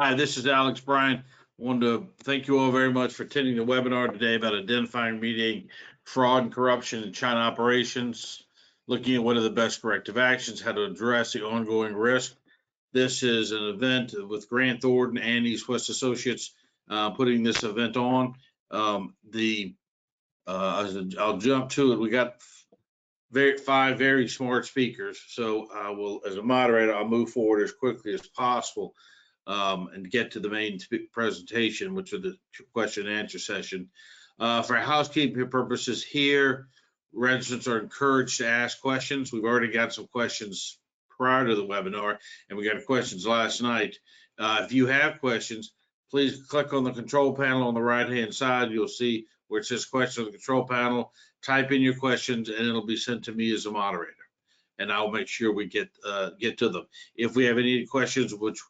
Hi, this is Alex Bryan. Wanted to thank you all very much for attending the webinar today about identifying, remediating fraud and corruption in China operations, looking at what are the best corrective actions, how to address the ongoing risk. This is an event with Grant Thornton and East West Associates putting this event on. I'll jump to it. We got five very smart speakers, so I will, as a moderator, I'll move forward as quickly as possible. And get to the main presentation, which are the question and answer session. For housekeeping purposes here, residents are encouraged to ask questions. We've already got some questions prior to the webinar, and we got questions last night. If you have questions, please click on the control panel on the right-hand side. You'll see where it says question on the control panel. Type in your questions, and it'll be sent to me as a moderator, and I'll make sure we get to them. If we have any questions which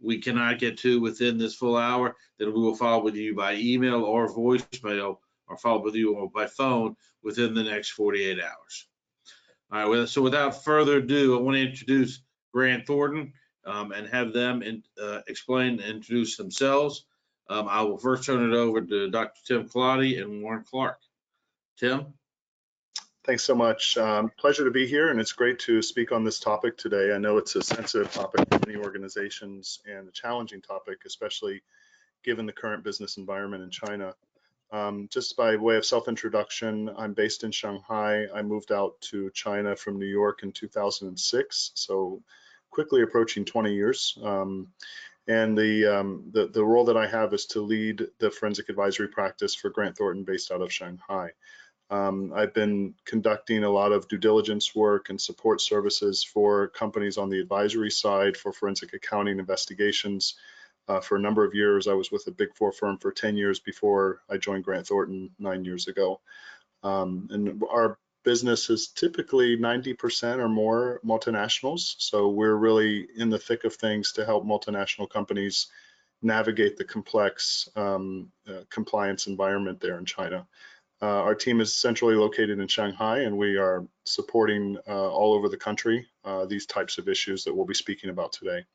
we cannot get to within this full hour, then we will follow with you by email or voicemail, or follow with you by phone within the next 48 hours. All right, so without further ado, I want to introduce Grant Thornton and have them explain and introduce themselves. I will first turn it over to Dr. Tim Colati and Warren Clark. Tim? Thanks so much. Pleasure to be here, and it's great to speak on this topic today. I know it's a sensitive topic for many organizations and a challenging topic, especially given the current business environment in China. Just by way of self-introduction, I'm based in Shanghai. I moved out to China from New York in 2006, so quickly approaching 20 years. And the role that I have is to lead the forensic advisory practice for Grant Thornton based out of Shanghai. I've been conducting a lot of due diligence work and support services for companies on the advisory side for forensic accounting investigations for a number of years. I was with a Big Four firm for 10 years before I joined Grant Thornton 9 years ago. And our business is typically 90% or more multinationals. So we're really in the thick of things to help multinational companies navigate the complex compliance environment there in China. Our team is centrally located in Shanghai, and we are supporting all over the country these types of issues that we'll be speaking about today.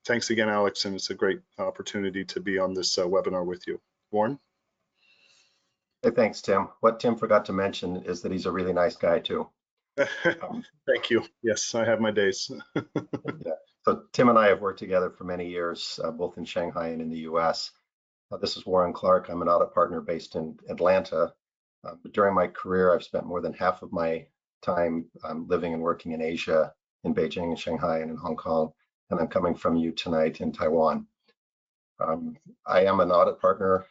Thanks again, Alex, and it's a great opportunity to be on this webinar with you. Warren? Hey, thanks, Tim. What Tim forgot to mention is that he's a really nice guy, too. Thank you. Yes, I have my days. Yeah. So Tim and I have worked together for many years, both in Shanghai and in the US. This is Warren Clark. I'm an audit partner based in Atlanta. But during my career, I've spent more than half of my time living and working in Asia, in Beijing, and Shanghai, and in Hong Kong, and I'm coming from you tonight in Taiwan. I am an audit partner,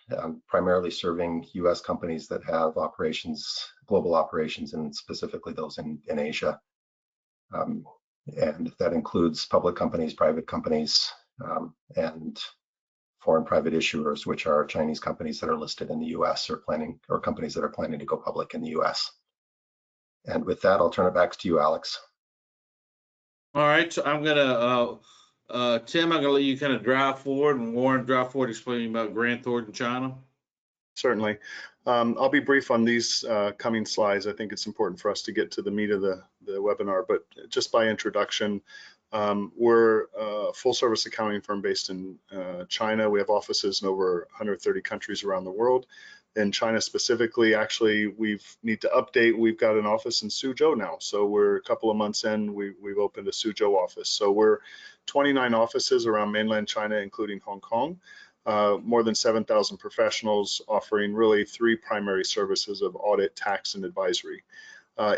primarily serving US companies that have operations, global operations, and specifically those in Asia. And that includes public companies, private companies, and foreign private issuers, which are Chinese companies that are listed in the US or companies that are planning to go public in the US. And with that, I'll turn it back to you, Alex. All right, so I'm gonna, Tim, I'm gonna let you kind of drive forward, and Warren drive forward explaining about Grant Thornton China. Certainly. I'll be brief on these coming slides. I think it's important for us to get to the meat of the webinar, but just by introduction, we're a full service accounting firm based in China. We have offices in over 130 countries around the world. In China specifically, actually, we need to update. We've got an office in Suzhou now. So we're a couple of months in, we've opened a Suzhou office. So we're 29 offices around mainland China, including Hong Kong. More than 7,000 professionals offering really three primary services of audit, tax, and advisory.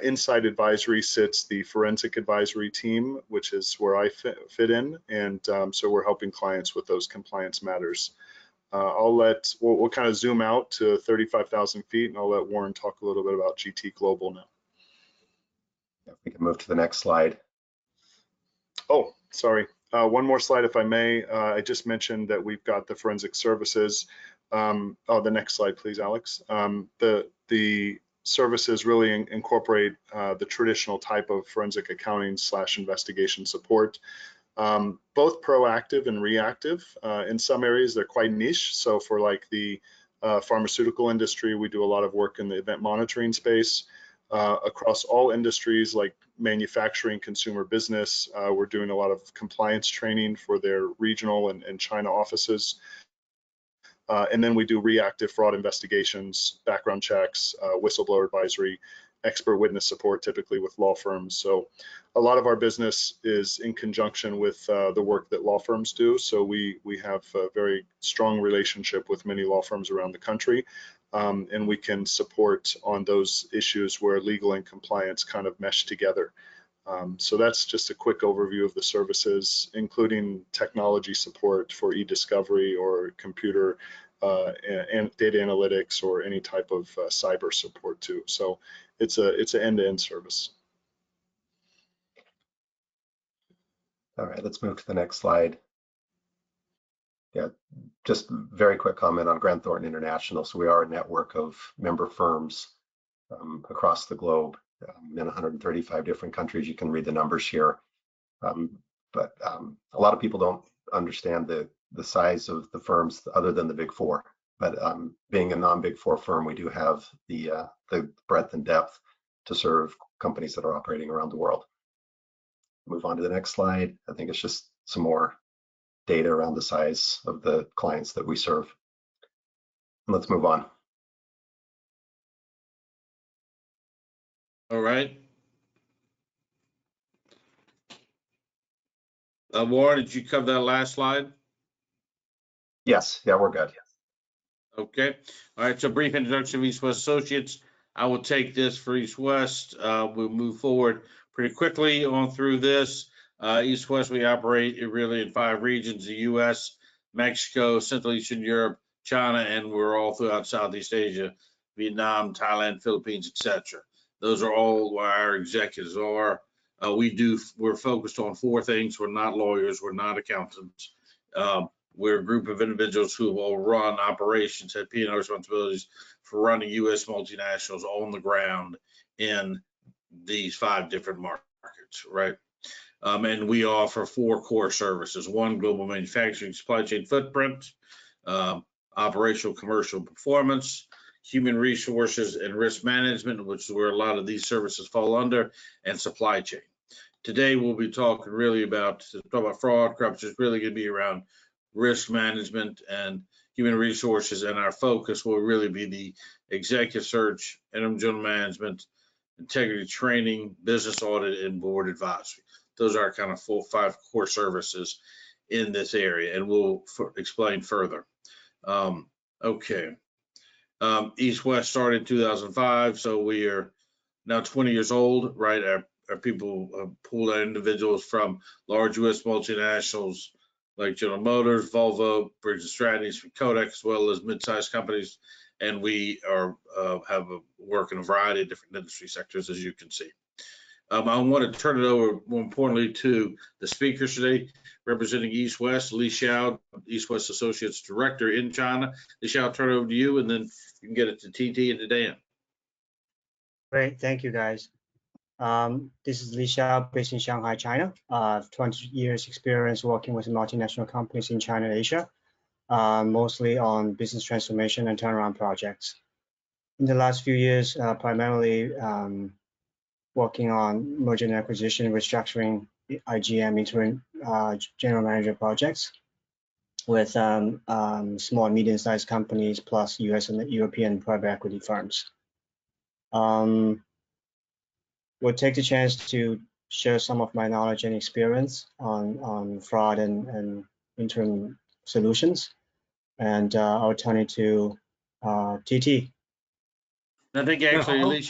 Inside advisory sits the forensic advisory team, which is where I fit in, and so we're helping clients with those compliance matters. We'll kind of zoom out to 35,000 feet, and I'll let Warren talk a little bit about GT Global now. If we can move to the next slide. Oh, sorry. One more slide, if I may. I just mentioned that we've got the forensic services. The next slide, please, Alex. The services really incorporate the traditional type of forensic accounting / investigation support, both proactive and reactive. In some areas, they're quite niche. So for like the pharmaceutical industry, we do a lot of work in the event monitoring space. across all industries like manufacturing, consumer business. We're doing a lot of compliance training for their regional and China offices. And then we do reactive fraud investigations, background checks, whistleblower advisory, expert witness support, typically with law firms. So a lot of our business is in conjunction with the work that law firms do. So we have a very strong relationship with many law firms around the country. And we can support on those issues where legal and compliance kind of mesh together. So that's just a quick overview of the services, including technology support for e-discovery or computer and data analytics or any type of cyber support too. So it's an end-to-end service. All right, let's move to the next slide. Yeah, just very quick comment on Grant Thornton International. So we are a network of member firms across the globe in 135 different countries. You can read the numbers here. But a lot of people don't understand the size of the firms other than the Big Four. But being a non-Big Four firm, we do have the breadth and depth to serve companies that are operating around the world. Move on to the next slide. I think it's just some more data around the size of the clients that we serve. And let's move on. All right. Warren, did you cover that last slide? Yes, yeah, we're good. Okay. All right. So brief introduction of East West Associates. I will take this for East West. We'll move forward pretty quickly on through this. East West, we operate really in 5 regions: the U.S., Mexico, Central Eastern Europe, China, and we're all throughout Southeast Asia, Vietnam, Thailand, Philippines, etc. Those are all where our executives are. We're focused on 4 things. We're not lawyers. We're not accountants. We're a group of individuals who will run operations, have P&L responsibilities for running U.S. multinationals on the ground in these 5 different markets, right? And we offer 4 core services: 1, global manufacturing supply chain footprint, operational commercial performance, human resources and risk management, which is where a lot of these services fall under, and supply chain. Today, we'll be talking really about fraud, corruption. It's really going to be around risk management and human resources, and our focus will really be the executive search, interim general management, integrity training, business audit, and board advisory. Those are our kind of 5 core services in this area, and we'll explain further. Okay. East West started in 2005, so we are now 20 years old, right? Our people pulled out individuals from large U.S. multinationals like General Motors, Volvo, Briggs & Stratton, Kodak, as well as mid-sized companies, and we have work in a variety of different industry sectors, as you can see. I want to turn it over, more importantly, to the speakers today, representing East West, Li Xiao, East West Associates Director in China. Li Xiao, I'll turn it over to you, and then you can get it to TT and to Dan. Great, thank you, guys. This is Li Xiao, based in Shanghai, China. 20 years experience working with multinational companies in China and Asia, mostly on business transformation and turnaround projects. In the last few years, primarily working on merger and acquisition, restructuring, IGM, interim general manager projects with small and medium-sized companies plus US and European private equity firms. We'll take the chance to share some of my knowledge and experience on fraud and interim solutions. And I'll turn it to TT. I think actually,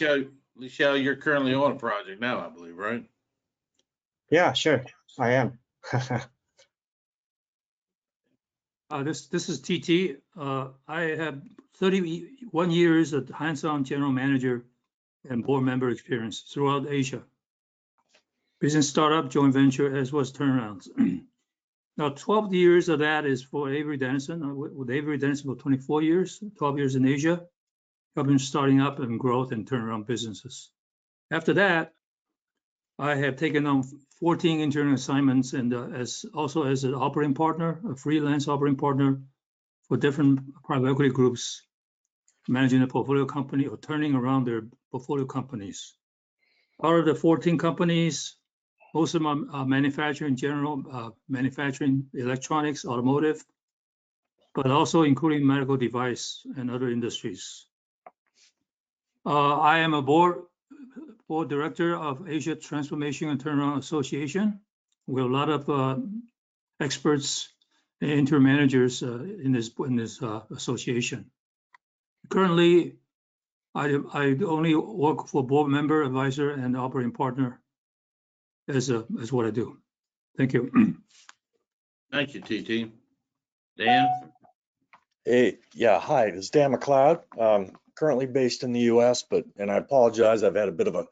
Li Xiao, you're currently on a project now, I believe, right? Yeah, sure, I am. This is TT. I have 31 years of hands-on general manager and board member experience throughout Asia. Business startup, joint venture, as well as turnarounds. Now, 12 years of that is for Avery Dennison. With Avery Dennison for 24 years, 12 years in Asia, helping starting up and growth and turnaround businesses. After that, I have taken on 14 intern assignments and also as an operating partner, a freelance operating partner for different private equity groups managing a portfolio company or turning around their portfolio companies. Out of the 14 companies, most of them are manufacturing, manufacturing electronics, automotive, but also including medical device and other industries. I am a board director of Asia Transformation and Turnaround Association. We have a lot of experts and interim managers in this association. Currently, I only work for board member, advisor, and operating partner as what I do. Thank you. Thank you, TT. Dan? Hey, yeah, hi, it's Dan McLeod. Currently based in the US, and I apologize, I've had a bit of a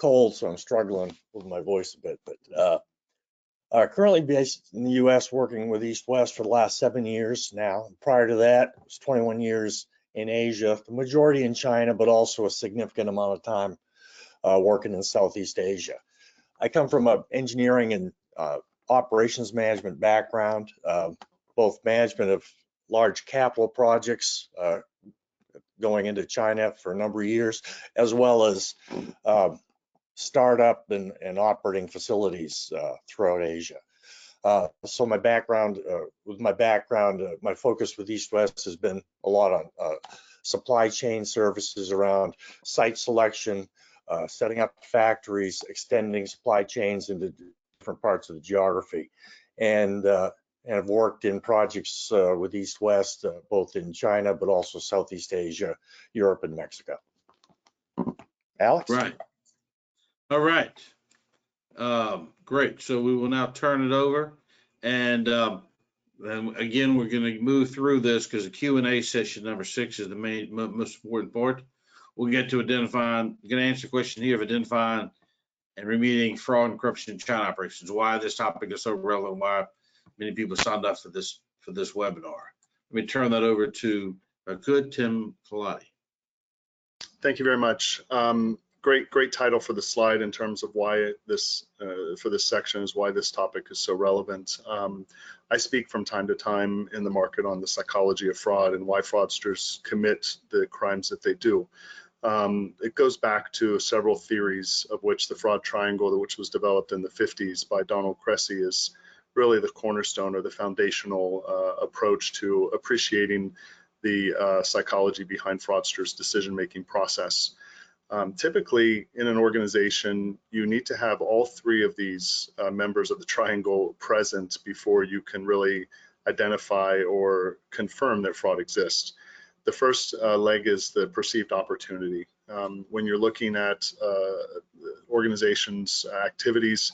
cold, so I'm struggling with my voice a bit, but currently based in the US, working with East West for the last 7 years now. Prior to that, it was 21 years in Asia, the majority in China, but also a significant amount of time working in Southeast Asia. I come from an engineering and operations management background, both management of large capital projects going into China for a number of years, as well as startup and operating facilities throughout Asia. So my background, my focus with East West has been a lot on supply chain services around site selection, setting up factories, extending supply chains into different parts of the geography, and have worked in projects with East West, both in China, but also Southeast Asia, Europe, and Mexico. Alex? Right. All right. Great. So we will now turn it over. And again, we're going to move through this because the Q&A session number 6 is the most important part. We'll get to identifying, going to answer the question here of identifying and remediating fraud and corruption in China operations, why this topic is so relevant, why many people signed up for this webinar. Let me turn that over to Tim Kaladi. Thank you very much. Great title for the slide in terms of why this, for this section, is why this topic is so relevant. I speak from time to time in the market on the psychology of fraud and why fraudsters commit the crimes that they do. It goes back to several theories, of which the fraud triangle, which was developed in the 50s by Donald Cressy, is really the cornerstone or the foundational approach to appreciating the psychology behind fraudsters' decision-making process. Typically, in an organization, you need to have all 3 of these members of the triangle present before you can really identify or confirm that fraud exists. The first leg is the perceived opportunity. When you're looking at organizations' activities,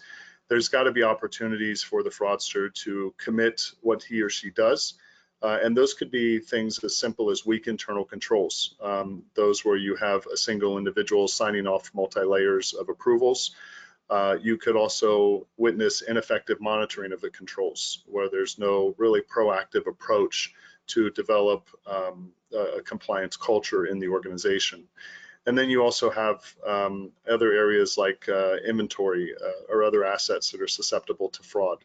there's got to be opportunities for the fraudster to commit what he or she does. And those could be things as simple as weak internal controls, those where you have a single individual signing off multi-layers of approvals. You could also witness ineffective monitoring of the controls, where there's no really proactive approach to develop a compliance culture in the organization. And then you also have other areas like inventory or other assets that are susceptible to fraud.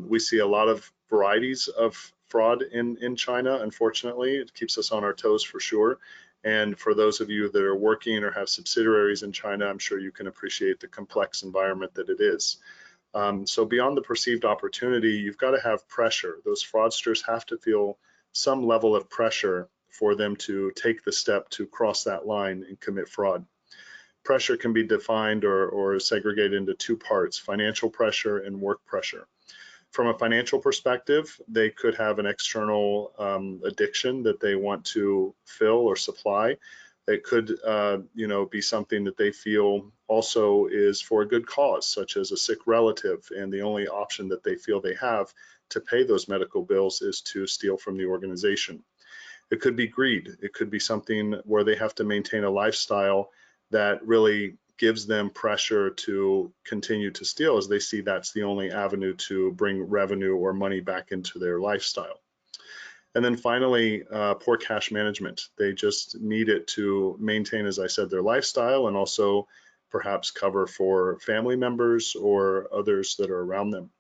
We see a lot of varieties of fraud in China, unfortunately. It keeps us on our toes for sure. And for those of you that are working or have subsidiaries in China, I'm sure you can appreciate the complex environment that it is. So beyond the perceived opportunity, you've got to have pressure. Those fraudsters have to feel some level of pressure for them to take the step to cross that line and commit fraud. Pressure can be defined or segregated into 2 parts, financial pressure and work pressure. From a financial perspective, they could have an external addiction that they want to fill or supply. It could be something that they feel also is for a good cause, such as a sick relative, and the only option that they feel they have to pay those medical bills is to steal from the organization. It could be greed. It could be something where they have to maintain a lifestyle that really gives them pressure to continue to steal, as they see that's the only avenue to bring revenue or money back into their lifestyle. And then finally, poor cash management. They just need it to maintain, as I said, their lifestyle and also perhaps cover for family members or others that are around them.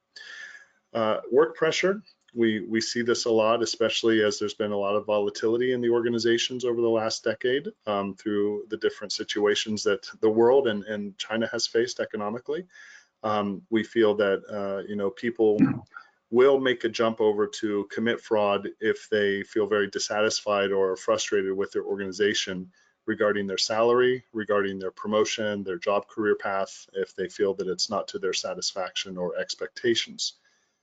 Work pressure We see this a lot, especially as there's been a lot of volatility in the organizations over the last decade through the different situations that the world and China has faced economically. We feel that people will make a jump over to commit fraud if they feel very dissatisfied or frustrated with their organization regarding their salary, regarding their promotion, their job career path, if they feel that it's not to their satisfaction or expectations.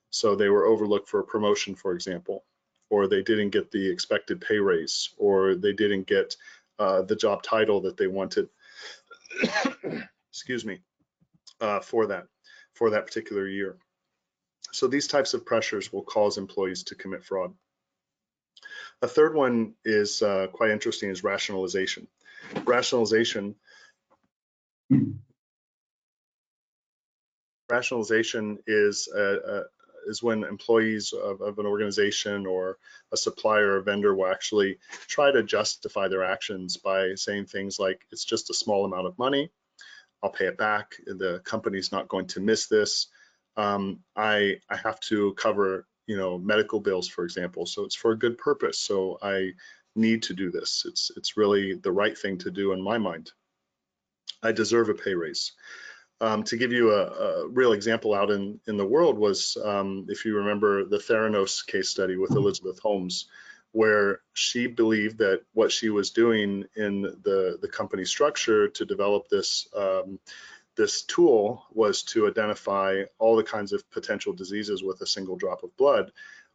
So they were overlooked for a promotion, for example, or they didn't get the expected pay raise, or they didn't get the job title that they wanted, excuse me, for that particular year. So these types of pressures will cause employees to commit fraud. A third one is quite interesting, is rationalization. Rationalization is when employees of an organization or a supplier or vendor will actually try to justify their actions by saying things like, it's just a small amount of money, I'll pay it back, the company's not going to miss this. I have to cover, medical bills, for example, so it's for a good purpose. So I need to do this. It's really the right thing to do in my mind. I deserve a pay raise. To give you a real example out in the world was, if you remember the Theranos case study with Elizabeth Holmes, where she believed that what she was doing in the company structure to develop this this tool was to identify all the kinds of potential diseases with a single drop of blood.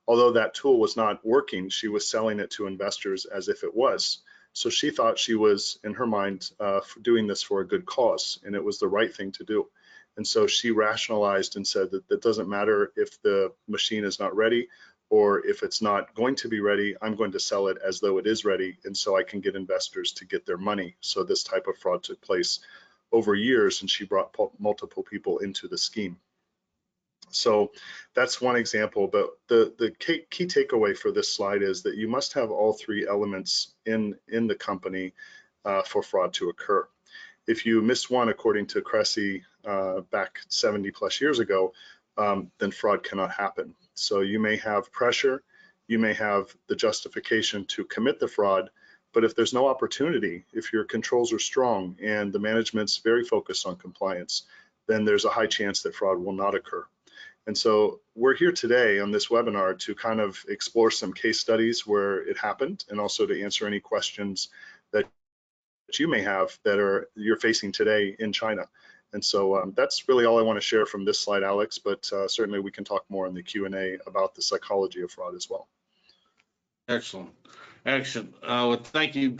Although that tool was not working, she was selling it to investors as if it was. So she thought she was, in her mind, doing this for a good cause, and it was the right thing to do. And so she rationalized and said that it doesn't matter if the machine is not ready or if it's not going to be ready, I'm going to sell it as though it is ready, and so I can get investors to get their money. So this type of fraud took place over years, and she brought multiple people into the scheme. So that's one example, but the key takeaway for this slide is that you must have all three elements in the company for fraud to occur. If you miss one, according to Cressy back 70 plus years ago, then fraud cannot happen. So you may have pressure, you may have the justification to commit the fraud, but if there's no opportunity, if your controls are strong and the management's very focused on compliance, then there's a high chance that fraud will not occur. And so we're here today on this webinar to kind of explore some case studies where it happened, and also to answer any questions that you may have that you're facing today in China. And so that's really all I want to share from this slide, Alex, but certainly we can talk more in the Q&A about the psychology of fraud as well. Excellent. Excellent. Well, thank you,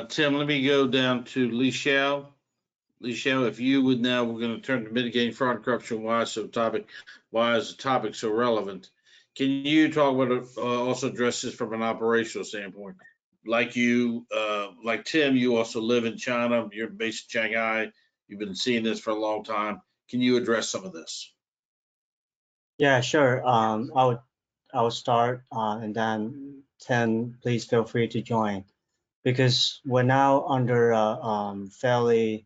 Tim. Let me go down to Li Xiao. Li Xiao, if you would now, we're going to turn to mitigating fraud and corruption. Why is the topic so relevant? Can you talk about it, also address this from an operational standpoint? Like you, like Tim, you also live in China. You're based in Shanghai. You've been seeing this for a long time. Can you address some of this? Yeah, sure. I will start, and then Tim, please feel free to join, because we're now under a fairly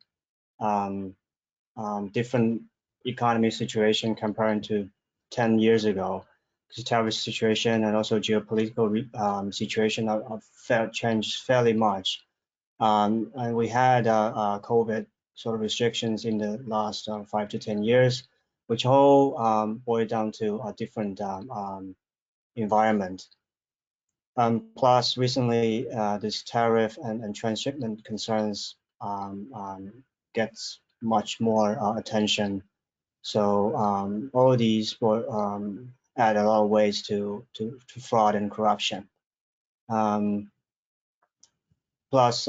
different economy situation compared to 10 years ago. The tariff situation and also geopolitical situation have changed fairly much. And we had COVID sort of restrictions in the last 5 to 10 years, which all boil down to a different environment. Plus, recently, this tariff and transshipment concerns gets much more attention. So all of these will add a lot of ways to fraud and corruption. Plus,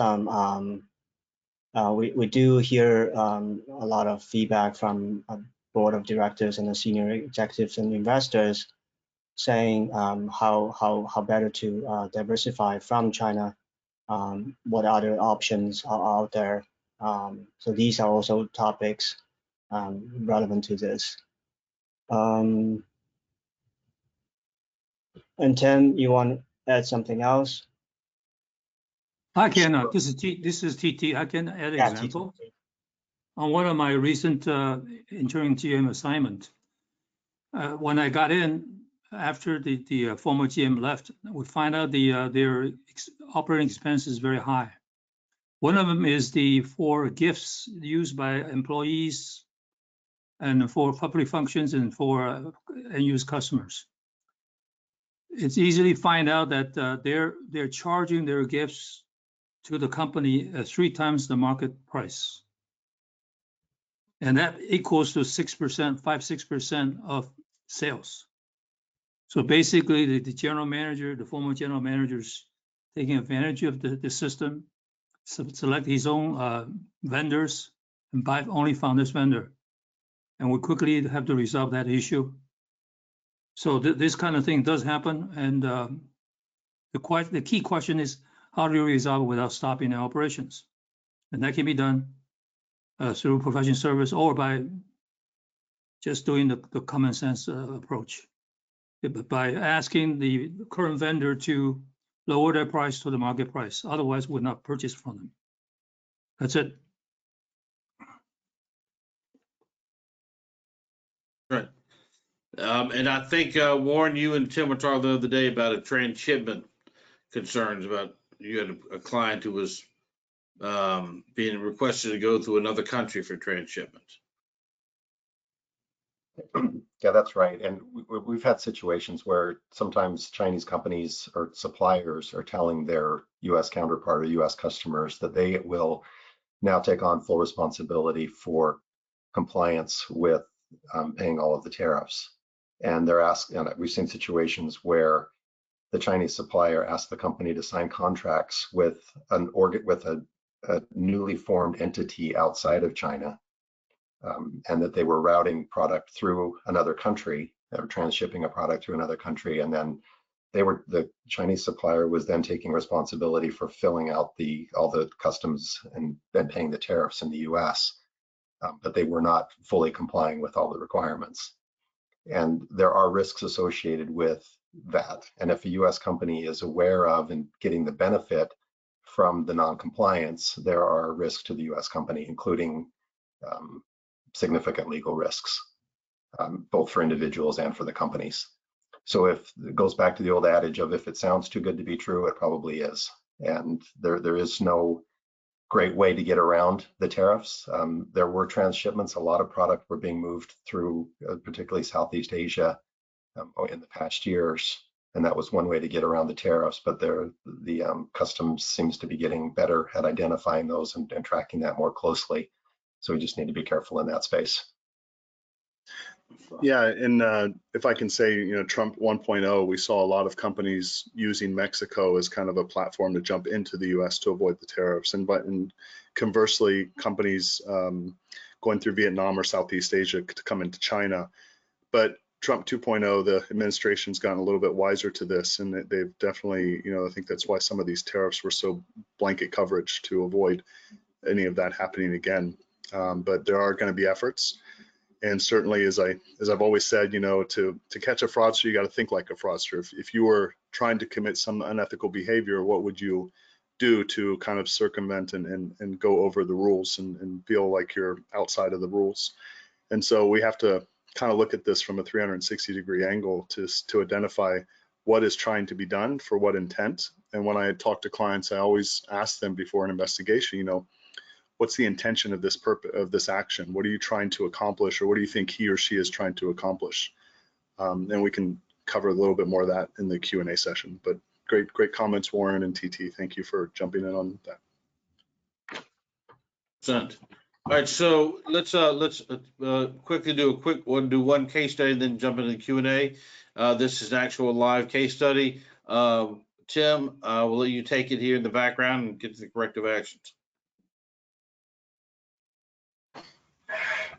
we do hear a lot of feedback from a board of directors and the senior executives and investors saying how better to diversify from China, what other options are out there. So these are also topics relevant to this. And Tim, you want to add something else? I can, this is TT. I can add an example. On one of my recent interim GM assignment, when I got in, after the former GM left, we find out their operating expense is very high. One of them is for gifts used by employees and for public functions and for end-use customers. It's easily find out that they're charging their gifts to the company at 3 times the market price. And that equals to 6%, 5-6% of sales. So basically the general manager, the former general manager's taking advantage of the system, select his own vendors and buy only from this vendor. And we quickly have to resolve that issue. So this kind of thing does happen. And the key question is, how do you resolve it without stopping the operations? And that can be done through professional service or by just doing the common sense approach. By asking the current vendor to lower their price to the market price. Otherwise, we'll not purchase from them. That's it. Right. And I think, Warren, you and Tim were talking the other day about a transshipment concerns about you had a client who was being requested to go to another country for transshipment. Yeah, that's right. And we've had situations where sometimes Chinese companies or suppliers are telling their US counterpart or US customers that they will now take on full responsibility for compliance with paying all of the tariffs. And they're asking, we've seen situations where the Chinese supplier asked the company to sign contracts with a newly formed entity outside of China, and that they were routing product through another country, or transshipping a product to another country, and then the Chinese supplier was then taking responsibility for filling out all the customs and then paying the tariffs in the US, but they were not fully complying with all the requirements. And there are risks associated with that. And if a US company is aware of and getting the benefit from the non-compliance, there are risks to the US company, including significant legal risks, both for individuals and for the companies. So if it goes back to the old adage of if it sounds too good to be true, it probably is. And there is no great way to get around the tariffs. There were transshipments. A lot of product were being moved through, particularly Southeast Asia, in the past years. And that was one way to get around the tariffs. But the customs seems to be getting better at identifying those and tracking that more closely. So we just need to be careful in that space. Yeah, and if I can say, Trump 1.0, we saw a lot of companies using Mexico as kind of a platform to jump into the U.S. to avoid the tariffs, and conversely, companies going through Vietnam or Southeast Asia to come into China. But Trump 2.0, the administration's gotten a little bit wiser to this, and they've definitely, I think that's why some of these tariffs were so blanket coverage to avoid any of that happening again. But there are going to be efforts. And certainly, as I've always said, to catch a fraudster, you got to think like a fraudster. If you were trying to commit some unethical behavior, what would you do to kind of circumvent and go over the rules and feel like you're outside of the rules? And so we have to kind of look at this from a 360-degree angle to identify what is trying to be done for what intent. And when I talk to clients, I always ask them before an investigation, what's the intention of this action? What are you trying to accomplish, or what do you think he or she is trying to accomplish? And we can cover a little bit more of that in the Q&A session. But great comments, Warren and TT. Thank you for jumping in on that. All right, so let's quickly do one case study, and then jump into the Q&A. This is an actual live case study. Tim, we'll let you take it here in the background and get to the corrective actions.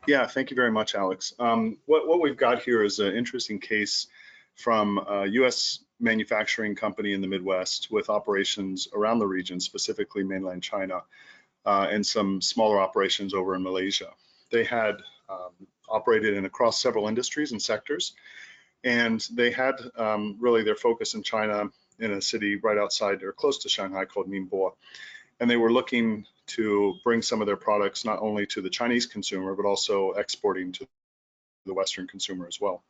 Yeah, thank you very much, Alex. What we've got here is an interesting case from a U.S. manufacturing company in the Midwest with operations around the region, specifically mainland China, and some smaller operations over in Malaysia. They had operated across several industries and sectors, and they had really their focus in China in a city right outside or close to Shanghai called Ningbo. And they were looking to bring some of their products not only to the Chinese consumer, but also exporting to the Western consumer as well.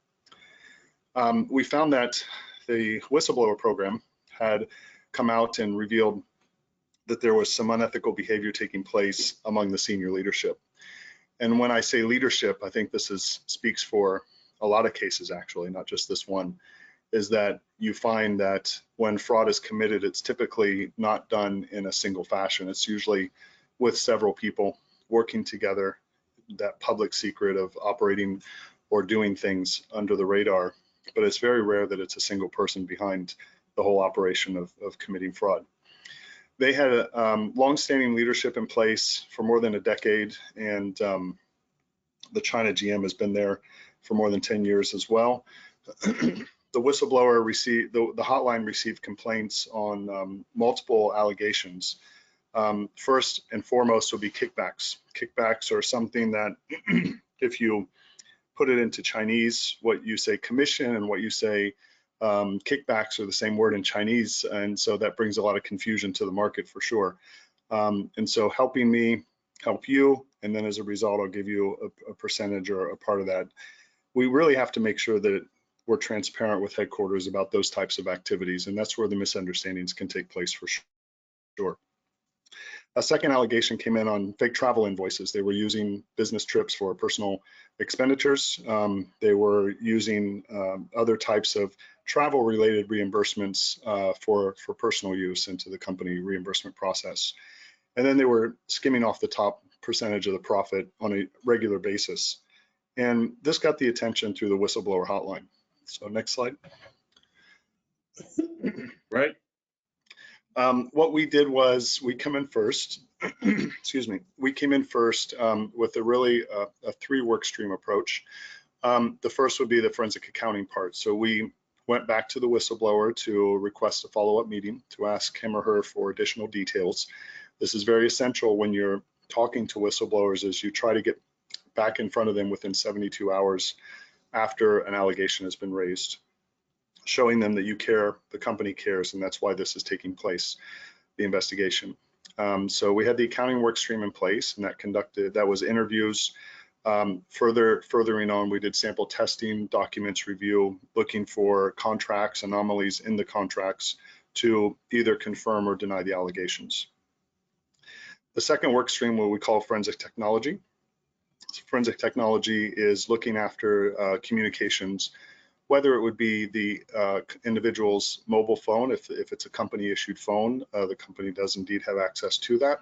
We found that the whistleblower program had come out and revealed that there was some unethical behavior taking place among the senior leadership. And when I say leadership, I think this speaks for a lot of cases, actually, not just this one, is that you find that when fraud is committed, it's typically not done in a single fashion. It's usually with several people working together, that public secret of operating or doing things under the radar. But it's very rare that it's a single person behind the whole operation of committing fraud. They had a long-standing leadership in place for more than a decade, and the China GM has been there for more than 10 years as well. The whistleblower received, the hotline received complaints on multiple allegations. First and foremost will be kickbacks. Kickbacks are something that if you put it into Chinese, what you say commission and what you say kickbacks are the same word in Chinese, and so that brings a lot of confusion to the market for sure. And so helping me help you, and then as a result, I'll give you a percentage or a part of that. We really have to make sure that we're transparent with headquarters about those types of activities, and that's where the misunderstandings can take place for sure. A second allegation came in on fake travel invoices. They were using business trips for personal expenditures. They were using other types of travel-related reimbursements for personal use into the company reimbursement process. And then they were skimming off the top percentage of the profit on a regular basis. And this got the attention through the whistleblower hotline. So next slide. Right. What we did was we come in first, excuse me, we came in first with a really a 3 work stream approach. The first would be the forensic accounting part. So we went back to the whistleblower to request a follow-up meeting to ask him or her for additional details. This is very essential when you're talking to whistleblowers, is you try to get back in front of them within 72 hours after an allegation has been raised, showing them that you care, the company cares, and that's why this is taking place, the investigation. So we had the accounting work stream in place, and that was interviews. Furthering on, we did sample testing, documents review, looking for contracts, anomalies in the contracts to either confirm or deny the allegations. The second work stream, what we call forensic technology. So forensic technology is looking after communications, whether it would be the individual's mobile phone, if it's a company issued phone, the company does indeed have access to that,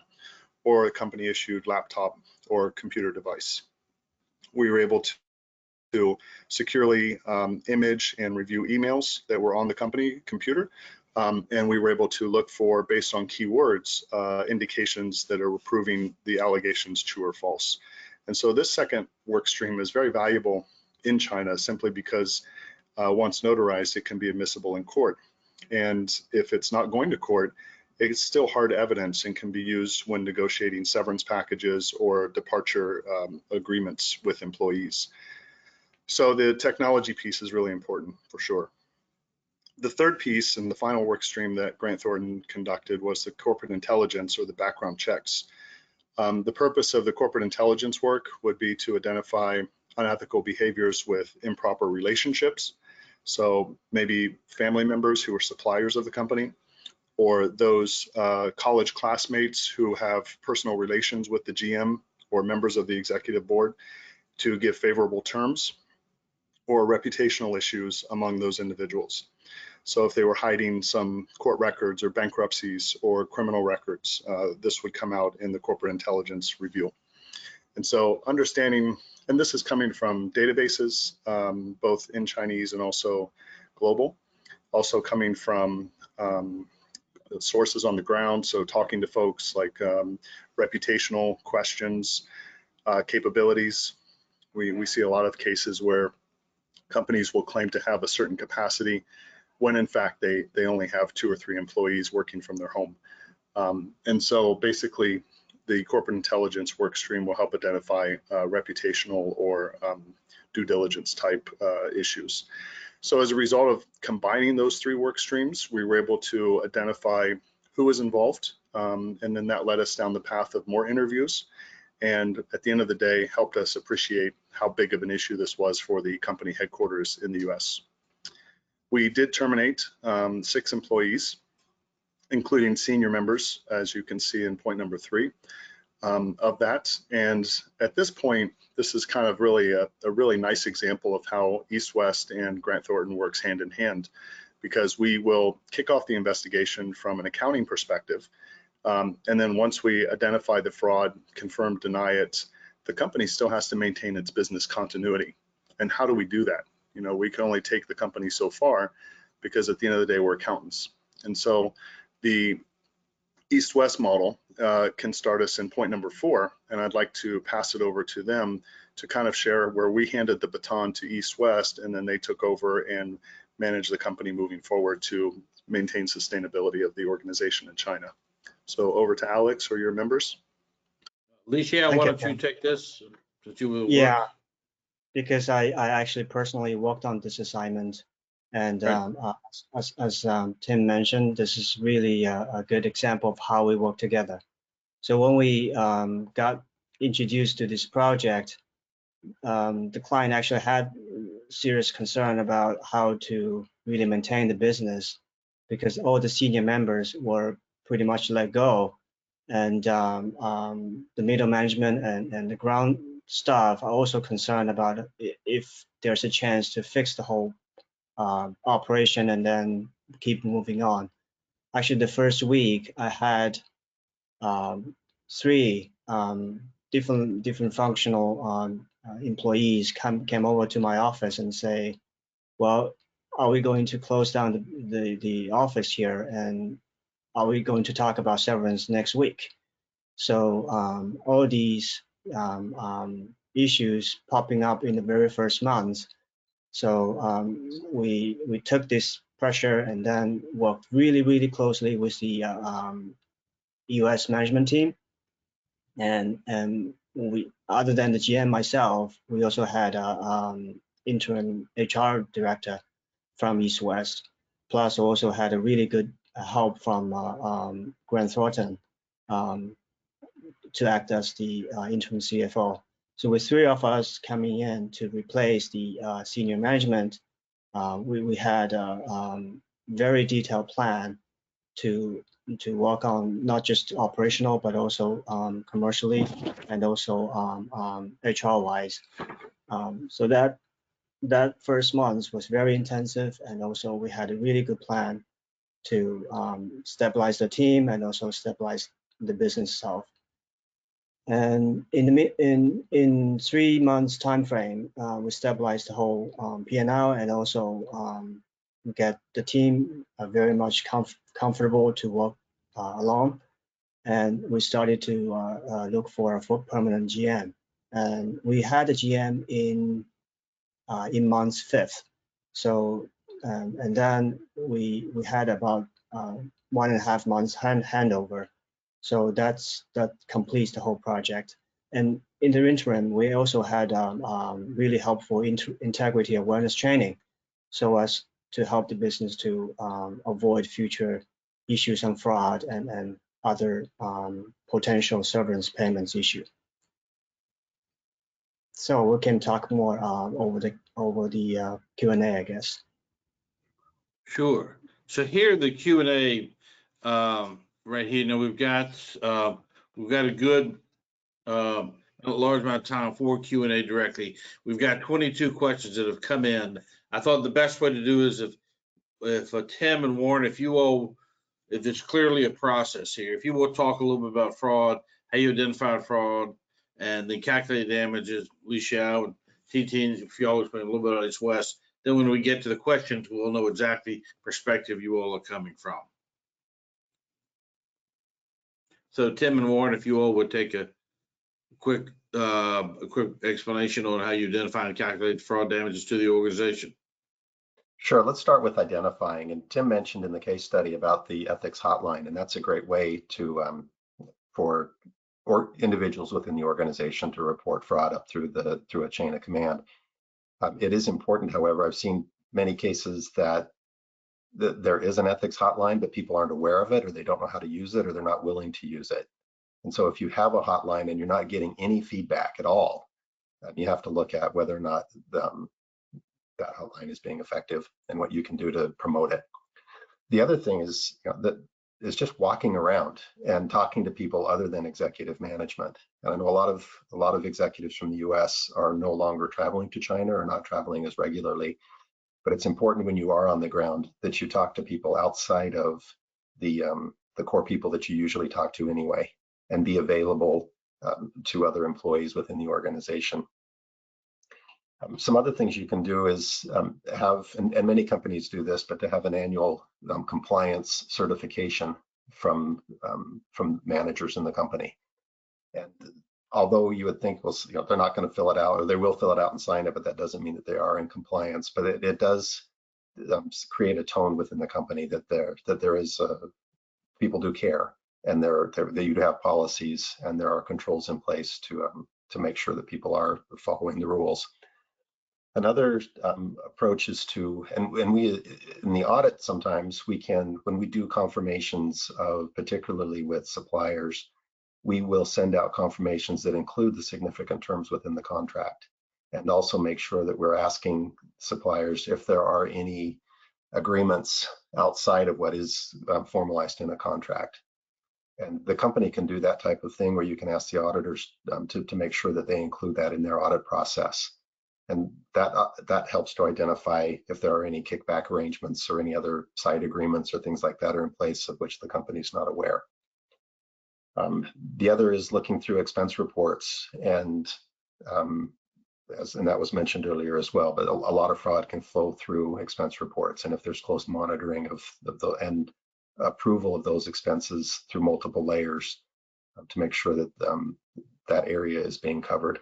or a company issued laptop or computer device. We were able to securely image and review emails that were on the company computer, and we were able to look for, based on keywords, indications that are proving the allegations true or false. And so this second work stream is very valuable in China simply because once notarized, it can be admissible in court. And if it's not going to court, it's still hard evidence and can be used when negotiating severance packages or departure agreements with employees. So the technology piece is really important for sure. The third piece and the final work stream that Grant Thornton conducted was the corporate intelligence or the background checks. The purpose of the corporate intelligence work would be to identify unethical behaviors with improper relationships. So maybe family members who are suppliers of the company, or those college classmates who have personal relations with the GM or members of the executive board to give favorable terms, or reputational issues among those individuals. So if they were hiding some court records or bankruptcies or criminal records, this would come out in the corporate intelligence review. And so understanding, and this is coming from databases, both in Chinese and also global, also coming from sources on the ground. So talking to folks like reputational questions, capabilities. We see a lot of cases where companies will claim to have a certain capacity when in fact they only have 2 or 3 employees working from their home. And so basically the corporate intelligence work stream will help identify reputational or due diligence type issues. So as a result of combining those 3 work streams, we were able to identify who was involved, and then that led us down the path of more interviews, and at the end of the day helped us appreciate how big of an issue this was for the company headquarters in the US. We did terminate 6 employees, including senior members, as you can see in point number 3 of that. And at this point, this is kind of really a really nice example of how East West and Grant Thornton works hand in hand, because we will kick off the investigation from an accounting perspective. And then once we identify the fraud, confirm, deny it, the company still has to maintain its business continuity. And how do we do that? You know, we can only take the company so far, because at the end of the day, we're accountants. And so the East-West model can start us in point number 4, and I'd like to pass it over to them to kind of share where we handed the baton to East-West, and then they took over and managed the company moving forward to maintain sustainability of the organization in China. So over to Alex or your members. Licia, why don't you take this? Since you will Yeah, work. because I actually personally worked on this assignment. And Right. as Tim mentioned, this is really a good example of how we work together. So when we got introduced to this project, the client actually had serious concern about how to really maintain the business, because all the senior members were pretty much let go. And the middle management and the ground staff are also concerned about if there's a chance to fix the whole operation and then keep moving on. Actually, the first week I had 3 different functional employees came over to my office and say, well, are we going to close down the office here, and are we going to talk about severance next week? So all these issues popping up in the very first month. So we took this pressure and then worked really closely with the US management team. And we, other than the GM myself, we also had an interim HR director from East West, plus also had a really good help from Grant Thornton to act as the interim CFO. So with 3 of us coming in to replace the senior management, we had a very detailed plan to work on not just operational, but also commercially and also HR wise. So that first month was very intensive, and also we had a really good plan to stabilize the team and also stabilize the business itself. And in 3 months time frame, we stabilized the whole P&L, and also get the team very much comfortable to work along. And we started to look for a permanent GM. And we had a GM in month 5th. So and then we had about 1.5 months handover. So that completes the whole project. And in the interim, we also had really helpful integrity awareness training, so as to help the business to avoid future issues on fraud and other potential severance payments issue. So we can talk more over the Q&A, I guess. Sure. So here the Q&A right here. Now we've got a good a large amount of time for Q&A directly. We've got 22 questions that have come in. I thought the best way to do is if Tim and Warren, if there's clearly a process here, if you will talk a little bit about fraud, how you identify fraud, and then calculate damages, Li Xiao and TT, if you always been a little bit on East West, then when we get to the questions, we'll know exactly perspective you all are coming from. So Tim and Warren, if you all would take a quick explanation on how you identify and calculate fraud damages to the organization. Sure, let's start with identifying. And Tim mentioned in the case study about the ethics hotline, and that's a great way to for individuals within the organization to report fraud up through a chain of command. It is important, however, I've seen many cases that there is an ethics hotline, but people aren't aware of it, or they don't know how to use it, or they're not willing to use it. And so if you have a hotline and you're not getting any feedback at all, you have to look at whether or not that outline as being effective and what you can do to promote it. The other thing is, that is just walking around and talking to people other than executive management. And I know a lot of executives from the US are no longer traveling to China or not traveling as regularly, but it's important when you are on the ground that you talk to people outside of the core people that you usually talk to anyway, and be available to other employees within the organization. Some other things you can do is have, and many companies do this, but to have an annual compliance certification from managers in the company. And although you would think, well, they're not going to fill it out, or they will fill it out and sign it, but that doesn't mean that they are in compliance. But it does create a tone within the company that there is people do care, and that you have policies and there are controls in place to make sure that people are following the rules. Another approach is to, and we in the audit sometimes we can, when we do confirmations of, particularly with suppliers, we will send out confirmations that include the significant terms within the contract, and also make sure that we're asking suppliers if there are any agreements outside of what is formalized in a contract. And the company can do that type of thing where you can ask the auditors to make sure that they include that in their audit process. And that helps to identify if there are any kickback arrangements or any other side agreements or things like that are in place of which the company's not aware. The other is looking through expense reports, and that was mentioned earlier as well, but a lot of fraud can flow through expense reports. And if there's close monitoring of and approval of those expenses through multiple layers to make sure that that area is being covered.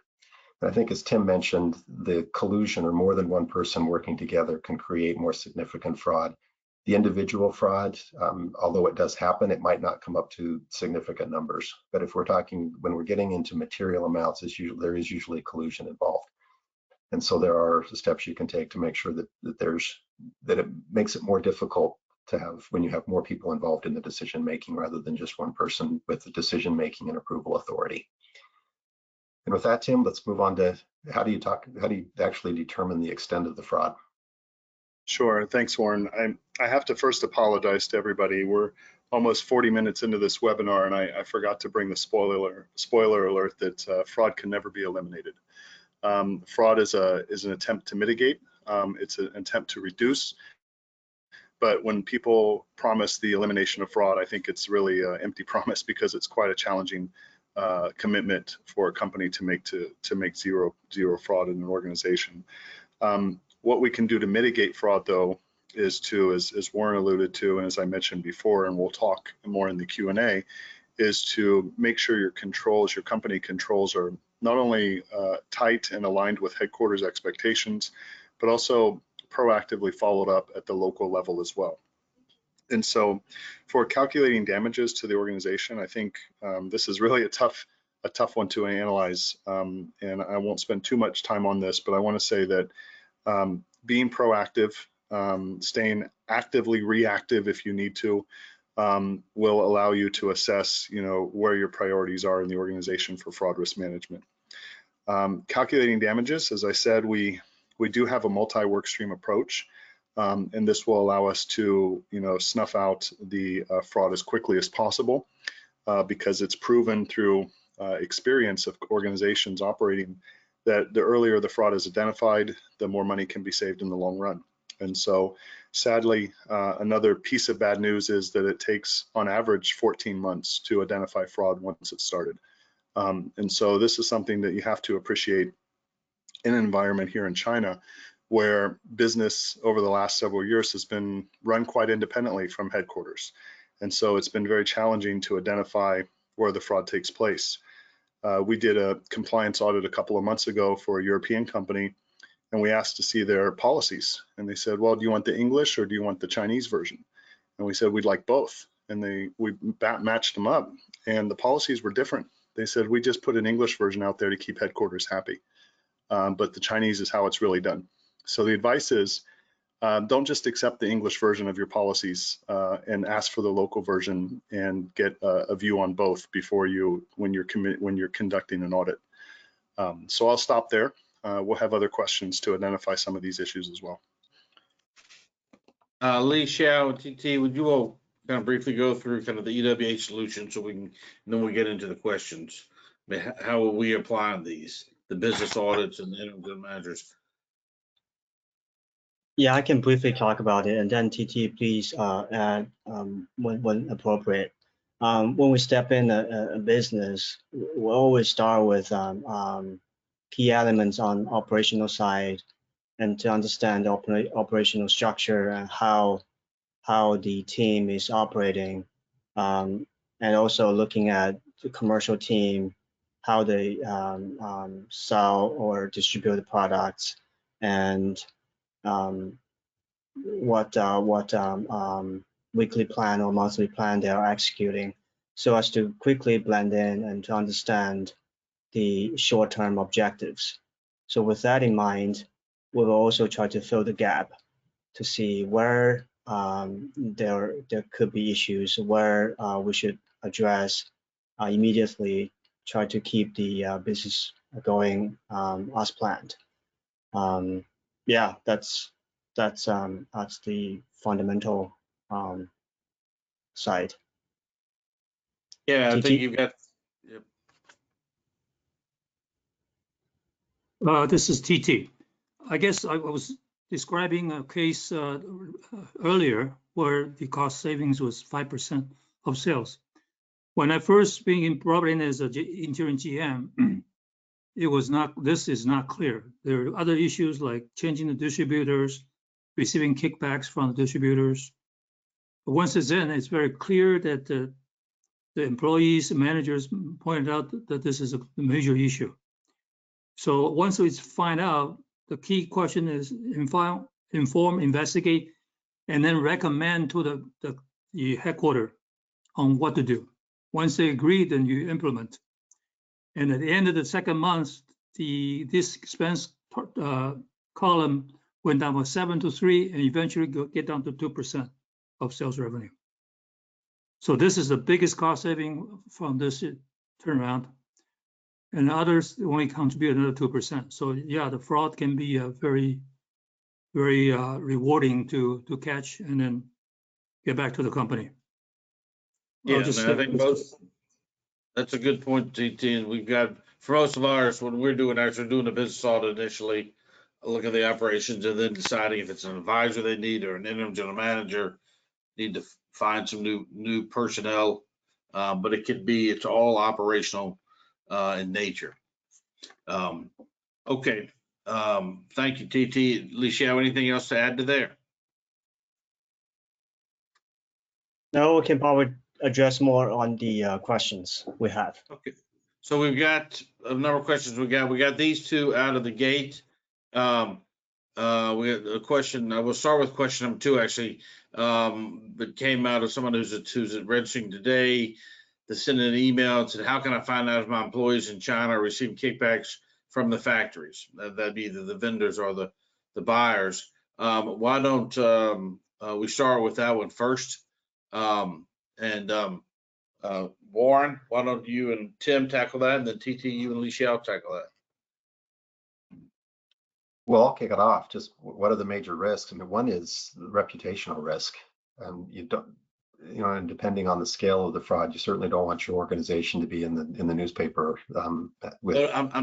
And I think, as Tim mentioned, the collusion or more than one person working together can create more significant fraud. The individual fraud, although it does happen, it might not come up to significant numbers. But if we're talking, when we're getting into material amounts, there is usually collusion involved. And so there are steps you can take to make sure that it makes it more difficult to have, when you have more people involved in the decision making rather than just one person with the decision making and approval authority. And with that, Tim, let's move on to how do you actually determine the extent of the fraud? Sure. Thanks, Warren. I have to first apologize to everybody. We're almost 40 minutes into this webinar, and I forgot to bring the spoiler alert that fraud can never be eliminated. Fraud is an attempt to mitigate. It's an attempt to reduce. But when people promise the elimination of fraud, I think it's really an empty promise, because it's quite a challenging commitment for a company to make zero fraud in an organization. What we can do to mitigate fraud, though, is to, as Warren alluded to, and as I mentioned before, and we'll talk more in the Q&A, is to make sure your company controls are not only tight and aligned with headquarters expectations, but also proactively followed up at the local level as well. And so for calculating damages to the organization, I think this is really a tough one to analyze, and I won't spend too much time on this, but I want to say that being proactive, staying actively reactive if you need to, will allow you to assess, where your priorities are in the organization for fraud risk management. Calculating damages, as I said, we do have a multi-work stream approach, and this will allow us to, snuff out the fraud as quickly as possible, because it's proven through experience of organizations operating that the earlier the fraud is identified, the more money can be saved in the long run. And so, sadly, another piece of bad news is that it takes, on average, 14 months to identify fraud once it's started. And so this is something that you have to appreciate in an environment here in China, where business over the last several years has been run quite independently from headquarters. And so it's been very challenging to identify where the fraud takes place. We did a compliance audit a couple of months ago for a European company, and we asked to see their policies. And they said, well, do you want the English or do you want the Chinese version? And we said, we'd like both. And we matched them up, and the policies were different. They said, we just put an English version out there to keep headquarters happy. But the Chinese is how it's really done. So the advice is, don't just accept the English version of your policies and ask for the local version and get a view on both before when you're conducting an audit. So I'll stop there. We'll have other questions to identify some of these issues as well. Lee Xiao and TT, would you all kind of briefly go through kind of the EWH solution so we can, and then we'll get into the questions. I mean, how will we apply these, the business audits and the interim managers? Yeah, I can briefly talk about it, and then TT, please add when appropriate. When we step in a business, we always start with key elements on operational side, and to understand the operational structure and how the team is operating, and also looking at the commercial team, how they sell or distribute the products, and what weekly plan or monthly plan they are executing, so as to quickly blend in and to understand the short-term objectives. So with that in mind, we will also try to fill the gap to see where there could be issues, where we should address immediately, try to keep the business going as planned. Yeah, that's the fundamental side. Yeah, I TT? think you've got, This is TT. I guess I was describing a case earlier where the cost savings was 5% of sales. When I first being brought in as an interim GM, it was not. This is not clear. There are other issues like changing the distributors, receiving kickbacks from the distributors. But once it's in, it's very clear that the employees and managers pointed out that this is a major issue. So once we find out, the key question is inform, investigate, and then recommend to the headquarters on what to do. Once they agree, then you implement. And at the end of the second month, this expense column went down from 7 to 3, and eventually get down to 2% of sales revenue. So this is the biggest cost saving from this turnaround. And others only contribute another 2%. So yeah, the fraud can be very, very rewarding to catch and then get back to the company. yeah, and I think that's a good point, TT. And we've got, for most of ours, when we're doing ours, we're doing a business audit initially, look at the operations, and then deciding if it's an advisor they need or an interim general manager, need to find some new personnel. But it could be, it's all operational in nature. Okay. Thank you, TT. Lixiao, anything else to add to there? No, we can probably address more on the questions we have. Okay. So we've got a number of questions. We got these two out of the gate. We got a question. I will start with question number 2, actually. That came out of someone who's registering today. They sent an email and said, how can I find out if my employees in China are receiving kickbacks from the factories? That'd be either the vendors or the buyers. Why don't we start with that one first? Warren, why don't you and Tim tackle that, and then TT, you and Lixiao tackle that? Well, I'll kick it off. Just what are the major risks? I mean, one is the reputational risk. You don't, and depending on the scale of the fraud, you certainly don't want your organization to be in the newspaper. I'm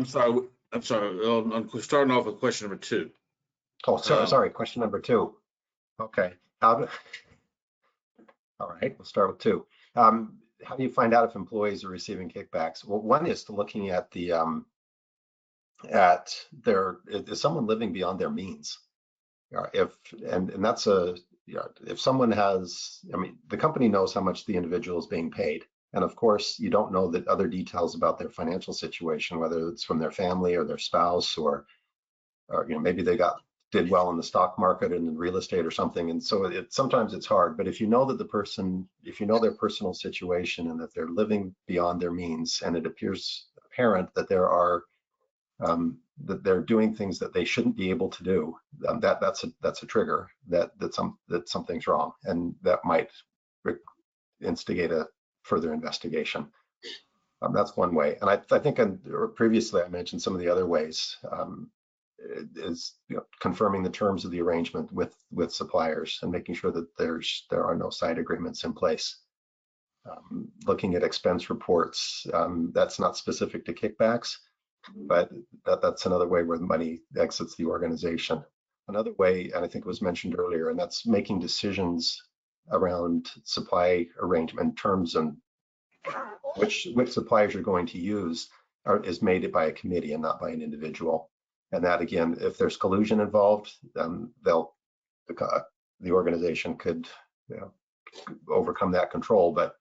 sorry. I'm starting off with question number 2. Oh, sorry. Question number 2. Okay. All right. We'll start with 2. How do you find out if employees are receiving kickbacks? Well, one is to looking at is someone living beyond their means? If someone has, I mean, the company knows how much the individual is being paid. And of course, you don't know the other details about their financial situation, whether it's from their family or their spouse, or maybe they did well in the stock market and in real estate or something. And so sometimes it's hard, but if you know that if you know their personal situation and that they're living beyond their means, and it appears apparent that that they're doing things that they shouldn't be able to do, that's a trigger that something's wrong, and that might instigate a further investigation. That's one way. And I think previously I mentioned some of the other ways. is confirming the terms of the arrangement with suppliers and making sure that there are no side agreements in place. Looking at expense reports, that's not specific to kickbacks, but that's another way where the money exits the organization. Another way, and I think it was mentioned earlier, and that's making decisions around supply arrangement terms and which suppliers you're going to use is made by a committee and not by an individual. And that, again, if there's collusion involved, the organization could overcome that control. But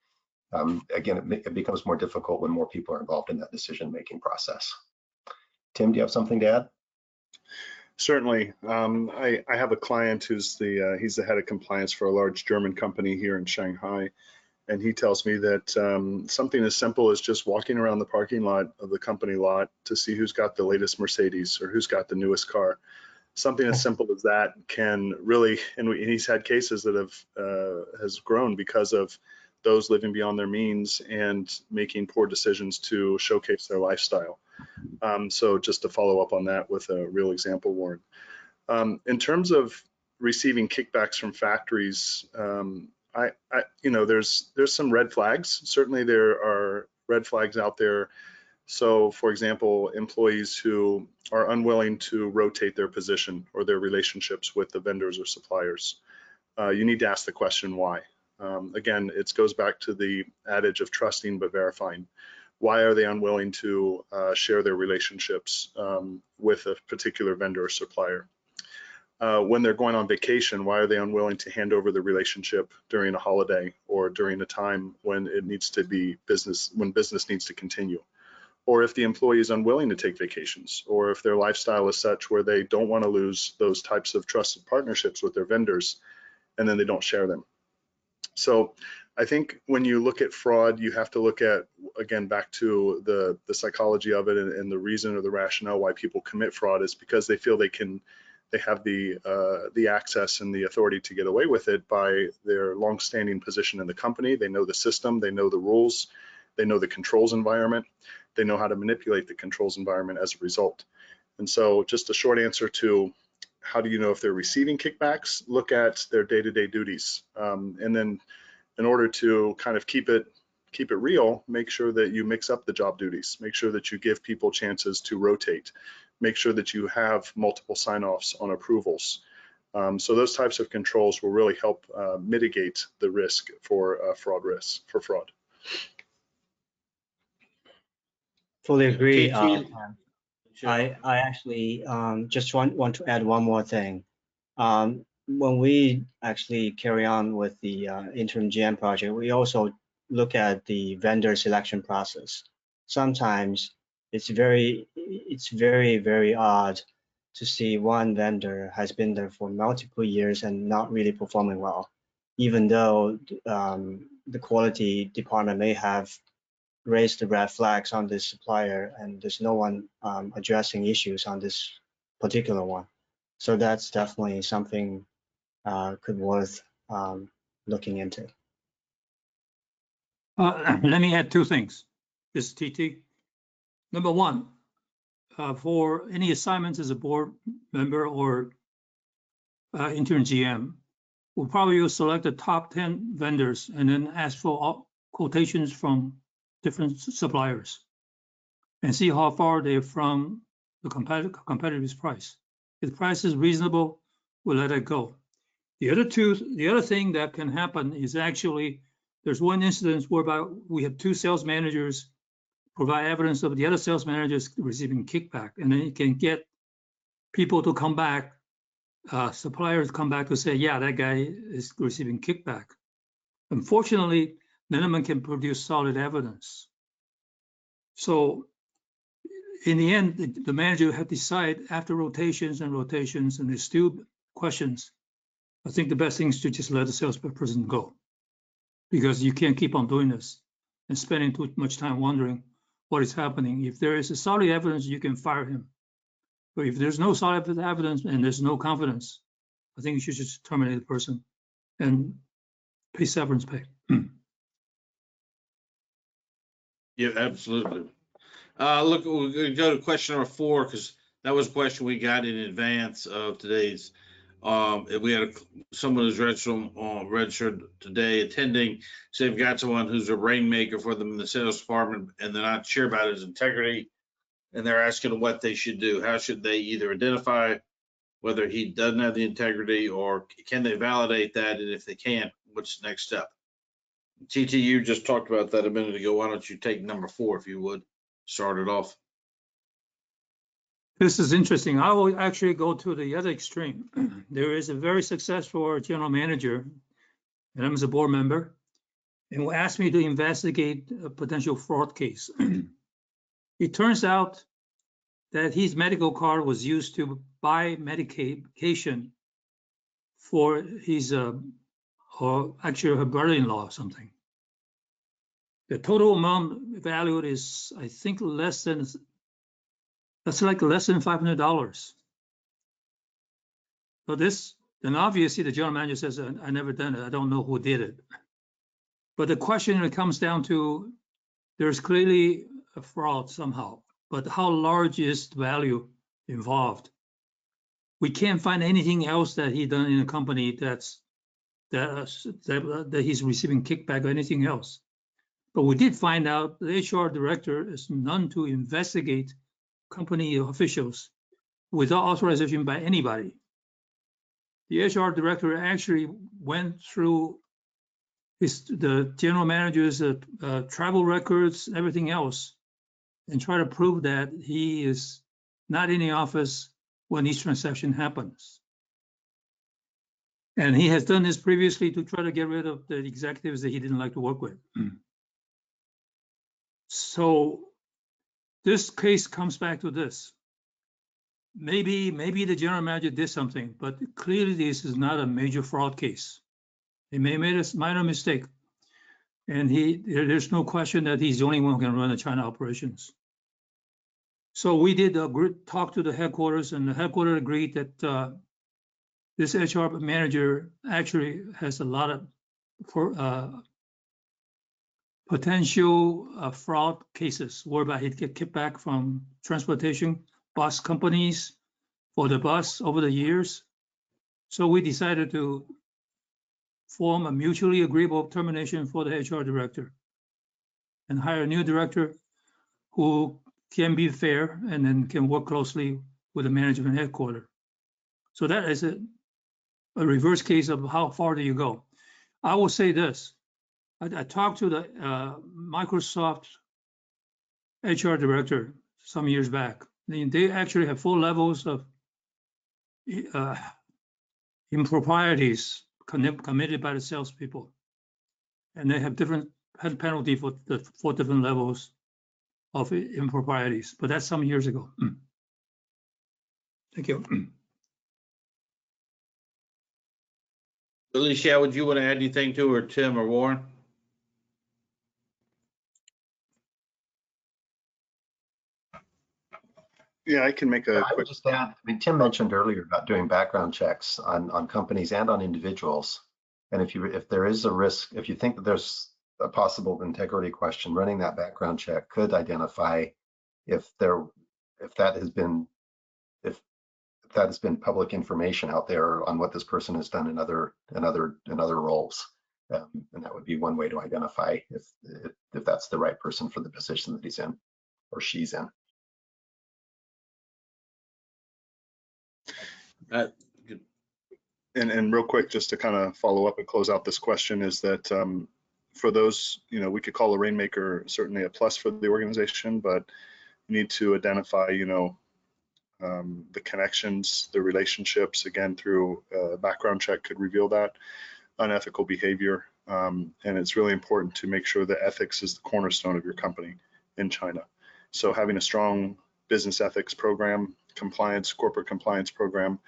again, it becomes more difficult when more people are involved in that decision-making process. Tim, do you have something to add? Certainly. I have a client who's he's the head of compliance for a large German company here in Shanghai. And he tells me that something as simple as just walking around the parking lot of the company lot to see who's got the latest Mercedes or who's got the newest car. Something as simple as that can really, and he's had cases that has grown because of those living beyond their means and making poor decisions to showcase their lifestyle. So just to follow up on that with a real example, Warren. In terms of receiving kickbacks from factories, there's some red flags. Certainly there are red flags out there. So for example, employees who are unwilling to rotate their position or their relationships with the vendors or suppliers. You need to ask the question why. Again, it goes back to the adage of trusting but verifying. Why are they unwilling to share their relationships with a particular vendor or supplier? When they're going on vacation, why are they unwilling to hand over the relationship during a holiday or during a time when it needs to be business, when business needs to continue? Or if the employee is unwilling to take vacations, or if their lifestyle is such where they don't want to lose those types of trusted partnerships with their vendors, and then they don't share them. So I think when you look at fraud, you have to look at, again, back to the psychology of it and the reason or the rationale why people commit fraud is because they feel they have the access and the authority to get away with it by their longstanding position in the company. They know the system, they know the rules, they know the controls environment, they know how to manipulate the controls environment as a result. And so just a short answer to how do you know if they're receiving kickbacks? Look at their day-to-day duties. And then in order to kind of keep it real, make sure that you mix up the job duties, make sure that you give people chances to rotate, make sure that you have multiple sign-offs on approvals. So those types of controls will really help mitigate the risk for fraud. Fully agree. KT? I actually just want to add one more thing. When we actually carry on with the interim GM project, we also look at the vendor selection process. Sometimes it's very, very odd to see one vendor has been there for multiple years and not really performing well, even though the quality department may have raised the red flags on this supplier and there's no one addressing issues on this particular one. So that's definitely something could worth looking into. Let me add two things. This is TT. Number one, for any assignments as a board member or interim GM, we'll probably select the top 10 vendors and then ask for quotations from different suppliers and see how far they're from the competitive price. If the price is reasonable, we'll let it go. The other thing that can happen is actually there's one instance whereby we have two sales managers provide evidence of the other sales managers receiving kickback, and then you can get people to come back, suppliers come back to say, yeah, that guy is receiving kickback. Unfortunately, none of them can produce solid evidence. So in the end, the manager had to decide after rotations and there's still questions. I think the best thing is to just let the salesperson go, because you can't keep on doing this and spending too much time wondering what is happening. If there is a solid evidence, you can fire him. But if there's no solid evidence and there's no confidence, I think you should just terminate the person and pay severance pay. Yeah, absolutely. Look, we're going to go to question number 4 because That was a question we got in advance of today's. We had someone who's registered today attending. So they've got someone who's a rainmaker for them in the sales department, and they're not sure about his integrity, and they're asking what they should do. How should they either identify whether he doesn't have the integrity, or can they validate that? And if they can't, what's the next step? TT, you just talked about that a minute ago. Why don't you take number 4, if you would, start it off. This is interesting. I will actually go to the other extreme. There is a very successful general manager, and I'm a board member, and who asked me to investigate a potential fraud case. It turns out that his medical card was used to buy medication for his, or actually her brother-in-law or something. The total amount valued is, I think, less than $500. So this, and obviously the general manager says, I never done it. I don't know who did it. But the question it comes down to, there's clearly a fraud somehow, but how large is the value involved? We can't find anything else that he done in a company that he's receiving kickback or anything else. But we did find out the HR director is known to investigate company officials without authorization by anybody. The HR director actually went through the general manager's travel records, everything else, and try to prove that he is not in the office when this transaction happens. And he has done this previously to try to get rid of the executives that he didn't like to work with. So this case comes back to this. Maybe the general manager did something, but clearly this is not a major fraud case. He may have made a minor mistake, and there's no question that he's the only one who can run the China operations. So we did talk to the headquarters, and the headquarters agreed that this HR manager actually has a lot of potential fraud cases whereby he'd get kickback from transportation bus companies for the bus over the years. So we decided to form a mutually agreeable termination for the HR director and hire a new director who can be fair and then can work closely with the management headquarters. So that is a reverse case of how far do you go. I will say this. I talked to the Microsoft HR director some years back. They actually have 4 levels of improprieties committed by the salespeople, and they have different penalty for the 4 different levels of improprieties. But that's some years ago. Thank you. Alicia, would you want to add anything to, or Tim or Warren? Yeah, I can make a I quick. would just add, I mean, Tim mentioned earlier about doing background checks on companies and on individuals. And if there is a risk, if you think that there's a possible integrity question, running that background check could identify if that has been public information out there on what this person has done in other roles. And that would be one way to identify if that's the right person for the position that he's in or she's in. And real quick, just to kind of follow up and close out this question, is that for those, we could call a rainmaker certainly a plus for the organization, but you need to identify, the connections, the relationships, again, through a background check could reveal that unethical behavior. And it's really important to make sure that ethics is the cornerstone of your company in China. So having a strong business ethics program, corporate compliance program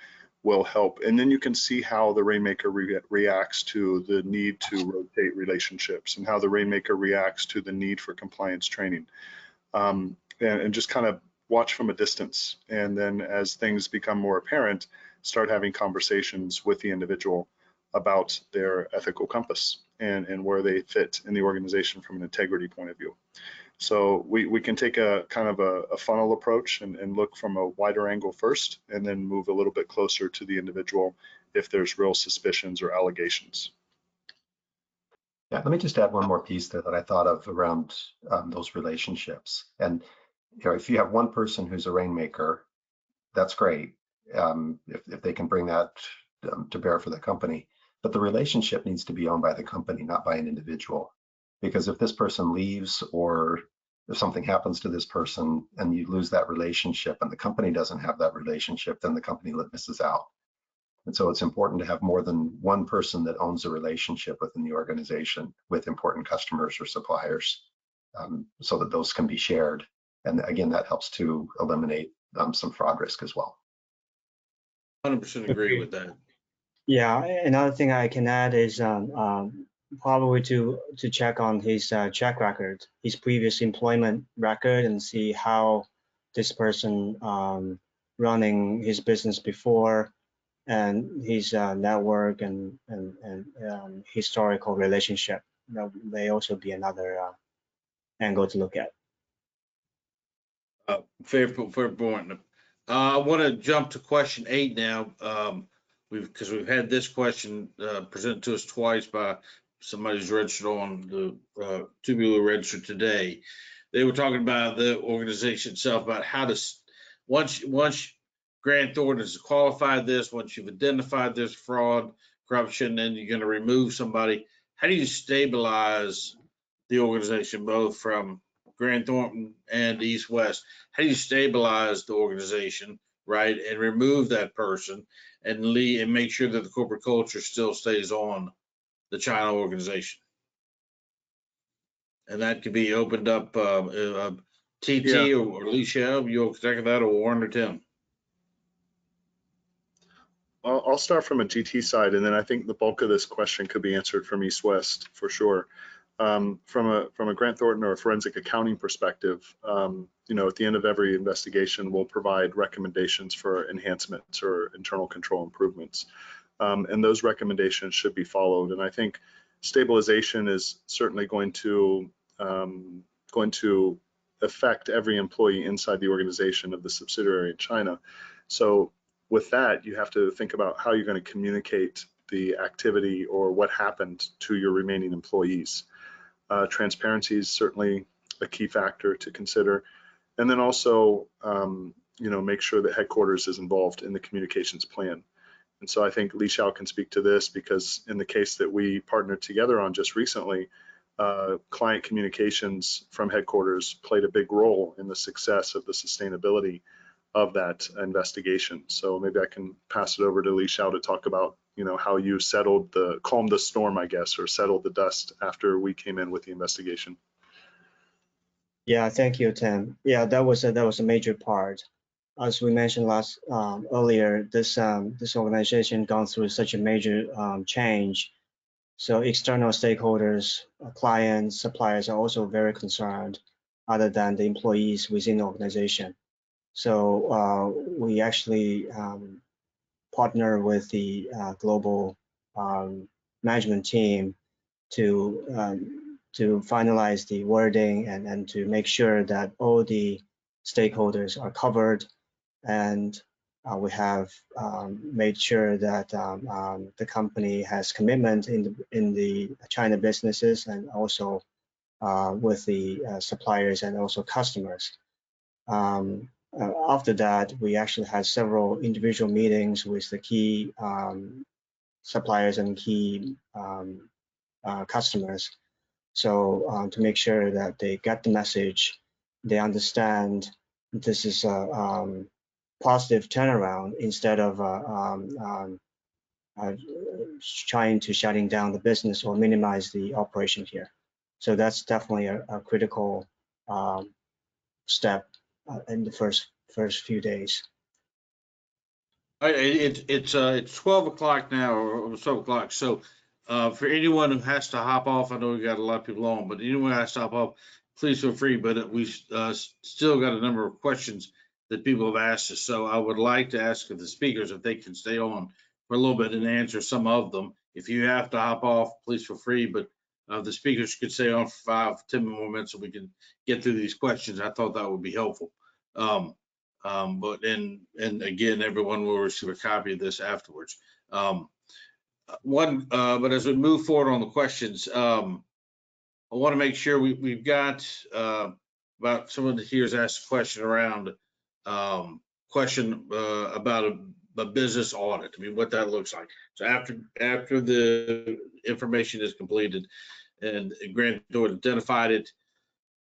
will help. And then you can see how the rainmaker reacts to the need to rotate relationships and how the rainmaker reacts to the need for compliance training. And just kind of watch from a distance. And then as things become more apparent, start having conversations with the individual about their ethical compass and where they fit in the organization from an integrity point of view. So we can take a kind of a funnel approach and look from a wider angle first, and then move a little bit closer to the individual if there's real suspicions or allegations. Yeah, let me just add one more piece there that I thought of around those relationships. And if you have one person who's a rainmaker, that's great if they can bring that to bear for the company. But the relationship needs to be owned by the company, not by an individual. Because if this person leaves, or if something happens to this person and you lose that relationship and the company doesn't have that relationship, then the company misses out. And so it's important to have more than one person that owns a relationship within the organization with important customers or suppliers, so that those can be shared. And again, that helps to eliminate some fraud risk as well. 100% agree with that. Yeah, another thing I can add is probably to check on his check record, his previous employment record, and see how this person running his business before, and his network and historical relationship. That may also be another angle to look at. Fair point. I want to jump to question 8 now. Because we've had this question presented to us twice by somebody who's registered on the tubular register today. They were talking about the organization itself, about how to, once Grant Thornton has qualified this, once you've identified this fraud, corruption, and you're going to remove somebody, how do you stabilize the organization, both from Grant Thornton and East West? How do you stabilize the organization, right, and remove that person and make sure that the corporate culture still stays on the China organization? And that could be opened up, TT Yeah. or Alicia, you'll take that, or Warren or Tim. I'll start from a GT side, and then I think the bulk of this question could be answered from East West for sure. From a Grant Thornton or a forensic accounting perspective, at the end of every investigation, we'll provide recommendations for enhancements or internal control improvements, and those recommendations should be followed. And I think stabilization is certainly going to affect every employee inside the organization of the subsidiary in China. So with that, you have to think about how you're going to communicate the activity or what happened to your remaining employees. Transparency is certainly a key factor to consider. And then also, make sure that headquarters is involved in the communications plan. And so I think Li Xiao can speak to this, because in the case that we partnered together on just recently, client communications from headquarters played a big role in the success of the sustainability of that investigation. So maybe I can pass it over to Li Xiao to talk about, how you calmed the storm, I guess, or settled the dust after we came in with the investigation. Yeah, thank you, Tim. Yeah, that was a major part. As we mentioned earlier, this organization gone through such a major change. So external stakeholders, clients, suppliers are also very concerned, other than the employees within the organization. So we actually partner with the global management team to finalize the wording and to make sure that all the stakeholders are covered, and we have made sure that the company has commitment in the China businesses, and also with the suppliers and also customers. After that, we actually had several individual meetings with the key suppliers and key customers. So to make sure that they get the message, they understand this is a positive turnaround, instead of trying to shutting down the business or minimize the operation here. So that's definitely a critical step in the first few days. It's 12 o'clock now, or 12 o'clock. So for anyone who has to hop off, I know we got a lot of people on, but anyone who has to hop off, please feel free. But we still got a number of questions that people have asked us. So I would like to ask the speakers if they can stay on for a little bit and answer some of them. If you have to hop off, please feel free. But the speakers could stay on for 5-10 more minutes so we can get through these questions, I thought that would be helpful. But again, everyone will receive a copy of this afterwards. But as we move forward on the questions, I want to make sure we've got about someone here has asked a question around about a business audit. I mean, what that looks like. So after the information is completed and grantor identified it,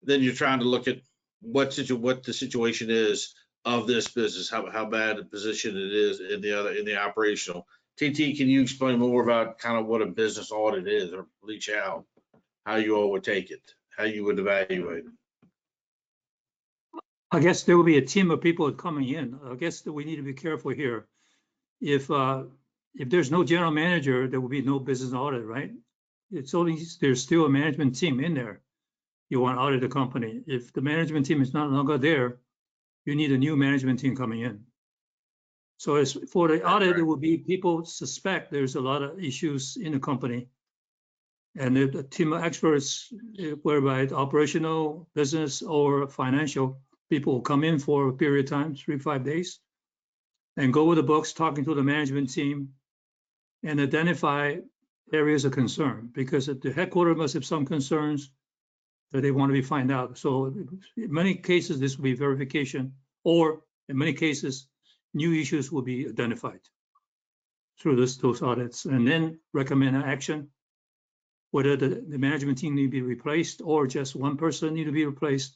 then you're trying to look at what the situation is of this business, how bad a position it is in the operational. TT, can you explain more about kind of what a business audit is, or reach out, how you all would take it, how you would evaluate it? I guess there will be a team of people coming in. I guess that we need to be careful here. If there's no general manager, there will be no business audit, right? There's still a management team in there. You want to audit the company. If the management team is no longer there, you need a new management team coming in. So as for the audit, it will be people suspect there's a lot of issues in the company. And the team of experts, whereby operational, business, or financial, people will come in for a period of time, 3-5 days, and go with the books, talking to the management team, and identify areas of concern, because the headquarters must have some concerns that they want to find out. So in many cases, this will be verification, or in many cases, new issues will be identified through those audits, and then recommend an action, whether the management team need to be replaced, or just one person need to be replaced,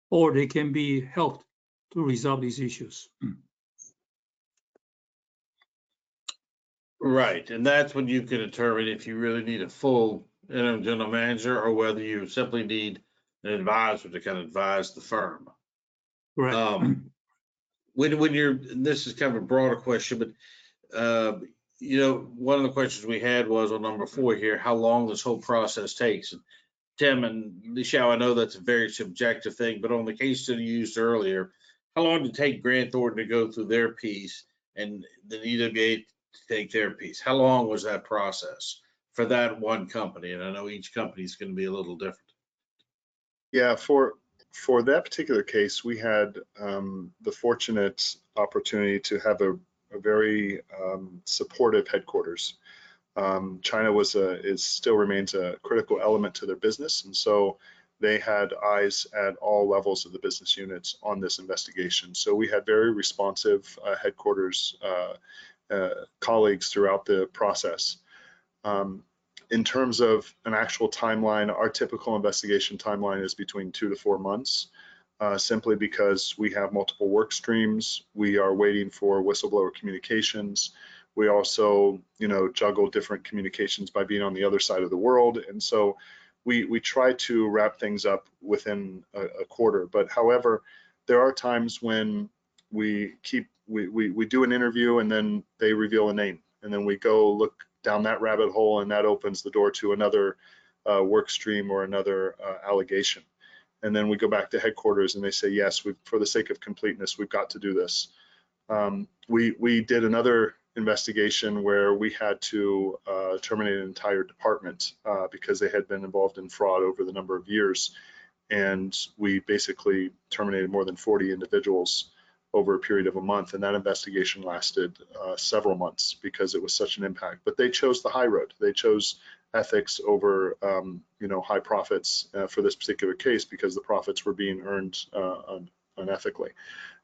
or they can be helped to resolve these issues. Right, and that's when you can determine if you really need a full interim general manager, or whether you simply need an advisor to kind of advise the firm. Right. When you're, and this is kind of a broader question, but one of the questions we had was on number 4 here, how long this whole process takes. And Tim and Lixiao, I know that's a very subjective thing, but on the case study used earlier, how long did it take Grant Thornton to go through their piece and the EWA to take their piece? How long was that process for that one company? And I know each company is going to be a little different. Yeah, for that particular case, we had the fortunate opportunity to have a very supportive headquarters. China still remains a critical element to their business, and so they had eyes at all levels of the business units on this investigation. So we had very responsive headquarters colleagues throughout the process. In terms of an actual timeline, our typical investigation timeline is between 2 to 4 months, simply because we have multiple work streams. We are waiting for whistleblower communications. We also, juggle different communications by being on the other side of the world. And so we try to wrap things up within a quarter. But however, there are times when we do an interview and then they reveal a name, and then we go look down that rabbit hole, and that opens the door to another work stream or another allegation. And then we go back to headquarters and they say, yes, for the sake of completeness, we've got to do this. We did another investigation where we had to terminate an entire department because they had been involved in fraud over the number of years. And we basically terminated more than 40 individuals over a period of a month, and that investigation lasted several months because it was such an impact. But they chose the high road. They chose ethics over, high profits for this particular case, because the profits were being earned unethically.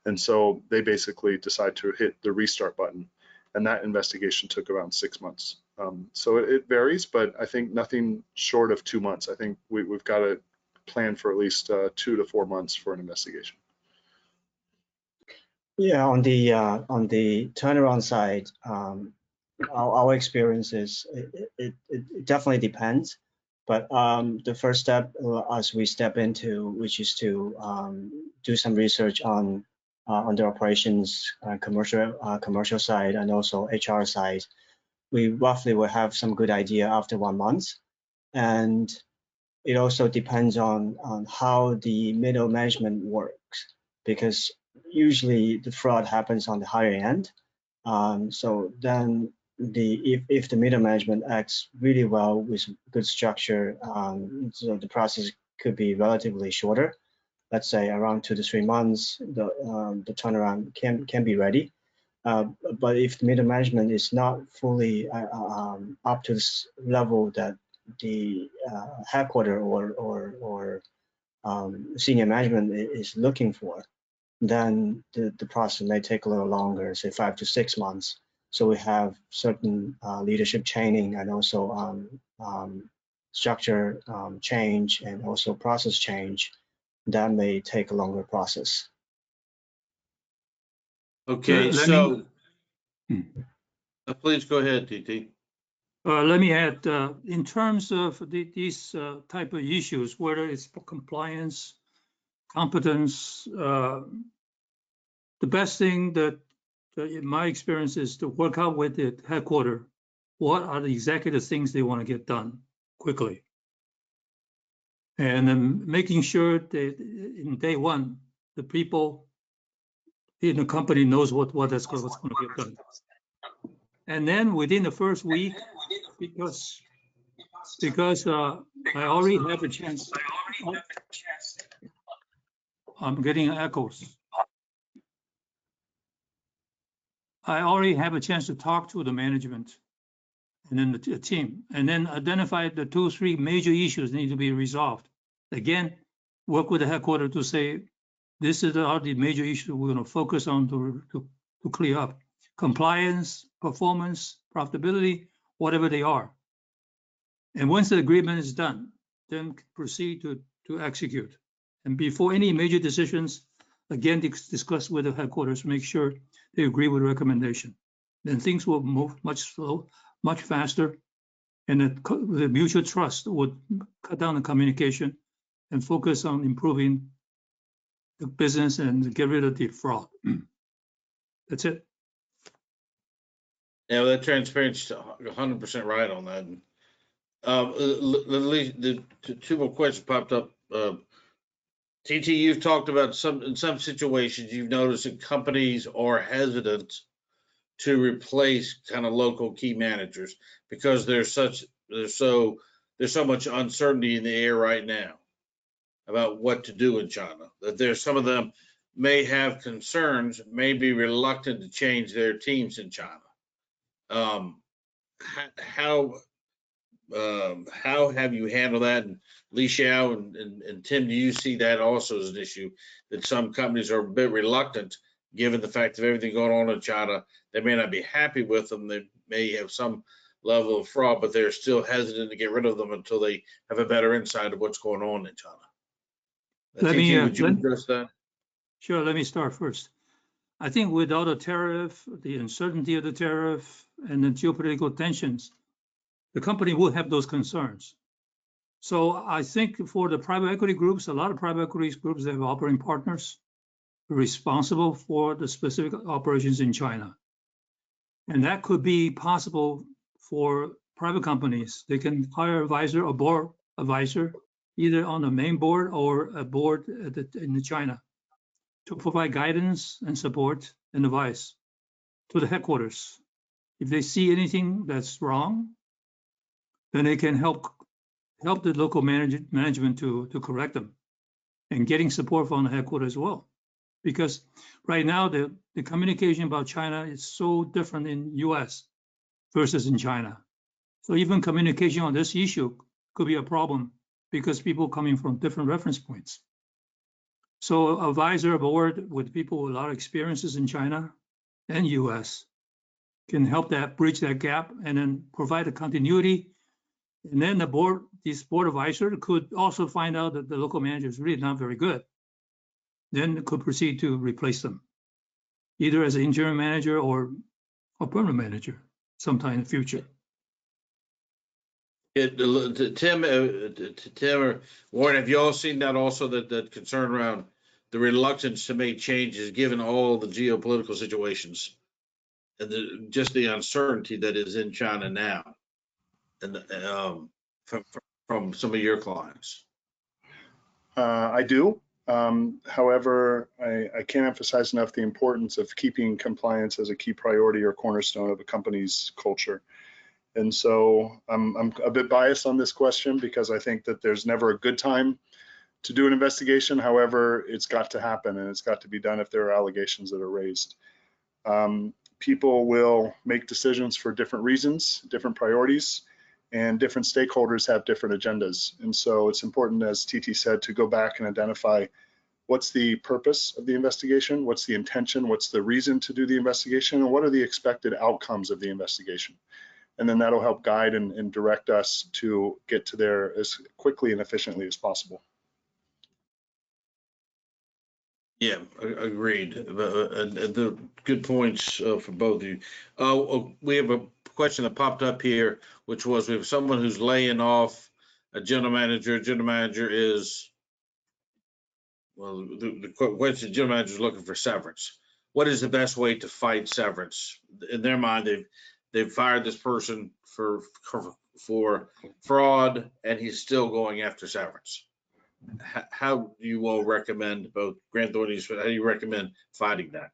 And so they basically decided to hit the restart button, and that investigation took around 6 months. So it varies, but I think nothing short of 2 months. I think we've got to plan for at least 2 to 4 months for an investigation. Yeah, on the turnaround side, our experience is it definitely depends. But the first step, as we step into, which is to do some research on the operations, commercial side, and also HR side, we roughly will have some good idea after 1 month. And it also depends on how the middle management works, because usually the fraud happens on the higher end. So then if the middle management acts really well with good structure, so the process could be relatively shorter. Let's say around 2 to 3 months, the turnaround can be ready. But if the middle management is not fully up to this level that the headquarter or senior management is looking for, then the process may take a little longer, say 5 to 6 months. So we have certain leadership training and also structure change and also process change that may take a longer process. Okay, Let so me- please go ahead, TT. Let me add, in terms of these type of issues, whether it's for compliance, competence, the best thing that in my experience is to work out with the headquarters, what are exactly the things they want to get done quickly. And then making sure that in day one, the people in the company knows what's going to get done. And then within the first week, because I already have a chance. I'm getting echoes. I already have a chance to talk to the management and then the team, and then identify the 2 or 3 major issues that need to be resolved. Again, work with the headquarters to say, this is the major issue we're going to focus on to clear up. Compliance, performance, profitability, whatever they are. And once the agreement is done, then proceed to execute. And before any major decisions, again, discuss with the headquarters, make sure they agree with the recommendation. Then things will move much faster, and the mutual trust would cut down the communication and focus on improving the business and get rid of the fraud. That's it. Yeah, that transparency, 100% right on that. The 2 more questions popped up. TT, you've talked about in some situations, you've noticed that companies are hesitant to replace kind of local key managers because there's so much uncertainty in the air right now about what to do in China. That there's some of them may have concerns, may be reluctant to change their teams in China. How have you handled that? And Li Xiao and Tim, do you see that also as an issue, that some companies are a bit reluctant, given the fact of everything going on in China? They may not be happy with them. They may have some level of fraud, but they're still hesitant to get rid of them until they have a better insight of what's going on in China. Let me, would you address that? Sure, let me start first. I think without a tariff, the uncertainty of the tariff and the geopolitical tensions, the company will have those concerns. So I think for the private equity groups, a lot of private equity groups, they have operating partners responsible for the specific operations in China. And that could be possible for private companies. They can hire an advisor or board advisor, either on the main board or a board in China, to provide guidance and support and advice to the headquarters. If they see anything that's wrong, then they can help the local management to correct them, and getting support from the headquarters as well. Because right now the communication about China is so different in US versus in China. So even communication on this issue could be a problem because people coming from different reference points. So advisor board with people with a lot of experiences in China and US can help that bridge that gap and then provide a continuity. And then this board advisor could also find out that the local manager is really not very good. Then could proceed to replace them, either as an interim manager or a permanent manager sometime in the future. Tim or Warren, have you all seen that also, that concern around the reluctance to make changes given all the geopolitical situations and just the uncertainty that is in China now, and from some of your clients? I do. However, I can't emphasize enough the importance of keeping compliance as a key priority or cornerstone of a company's culture. And so I'm a bit biased on this question because I think that there's never a good time to do an investigation. However, it's got to happen, and it's got to be done if there are allegations that are raised. People will make decisions for different reasons, different priorities, and different stakeholders have different agendas. And so it's important, as TT said, to go back and identify what's the purpose of the investigation, what's the intention, what's the reason to do the investigation, and what are the expected outcomes of the investigation. And then that'll help guide and direct us to get to there as quickly and efficiently as possible. Yeah, agreed. The good points for both of you. We have a question that popped up here, which was we have someone who's laying off a general manager. General manager is, well, the question, general manager is looking for severance. What is the best way to fight severance? In their mind, they've fired this person for fraud, and he's still going after severance. How do you all recommend, both Grant Thornton, how do you recommend fighting that?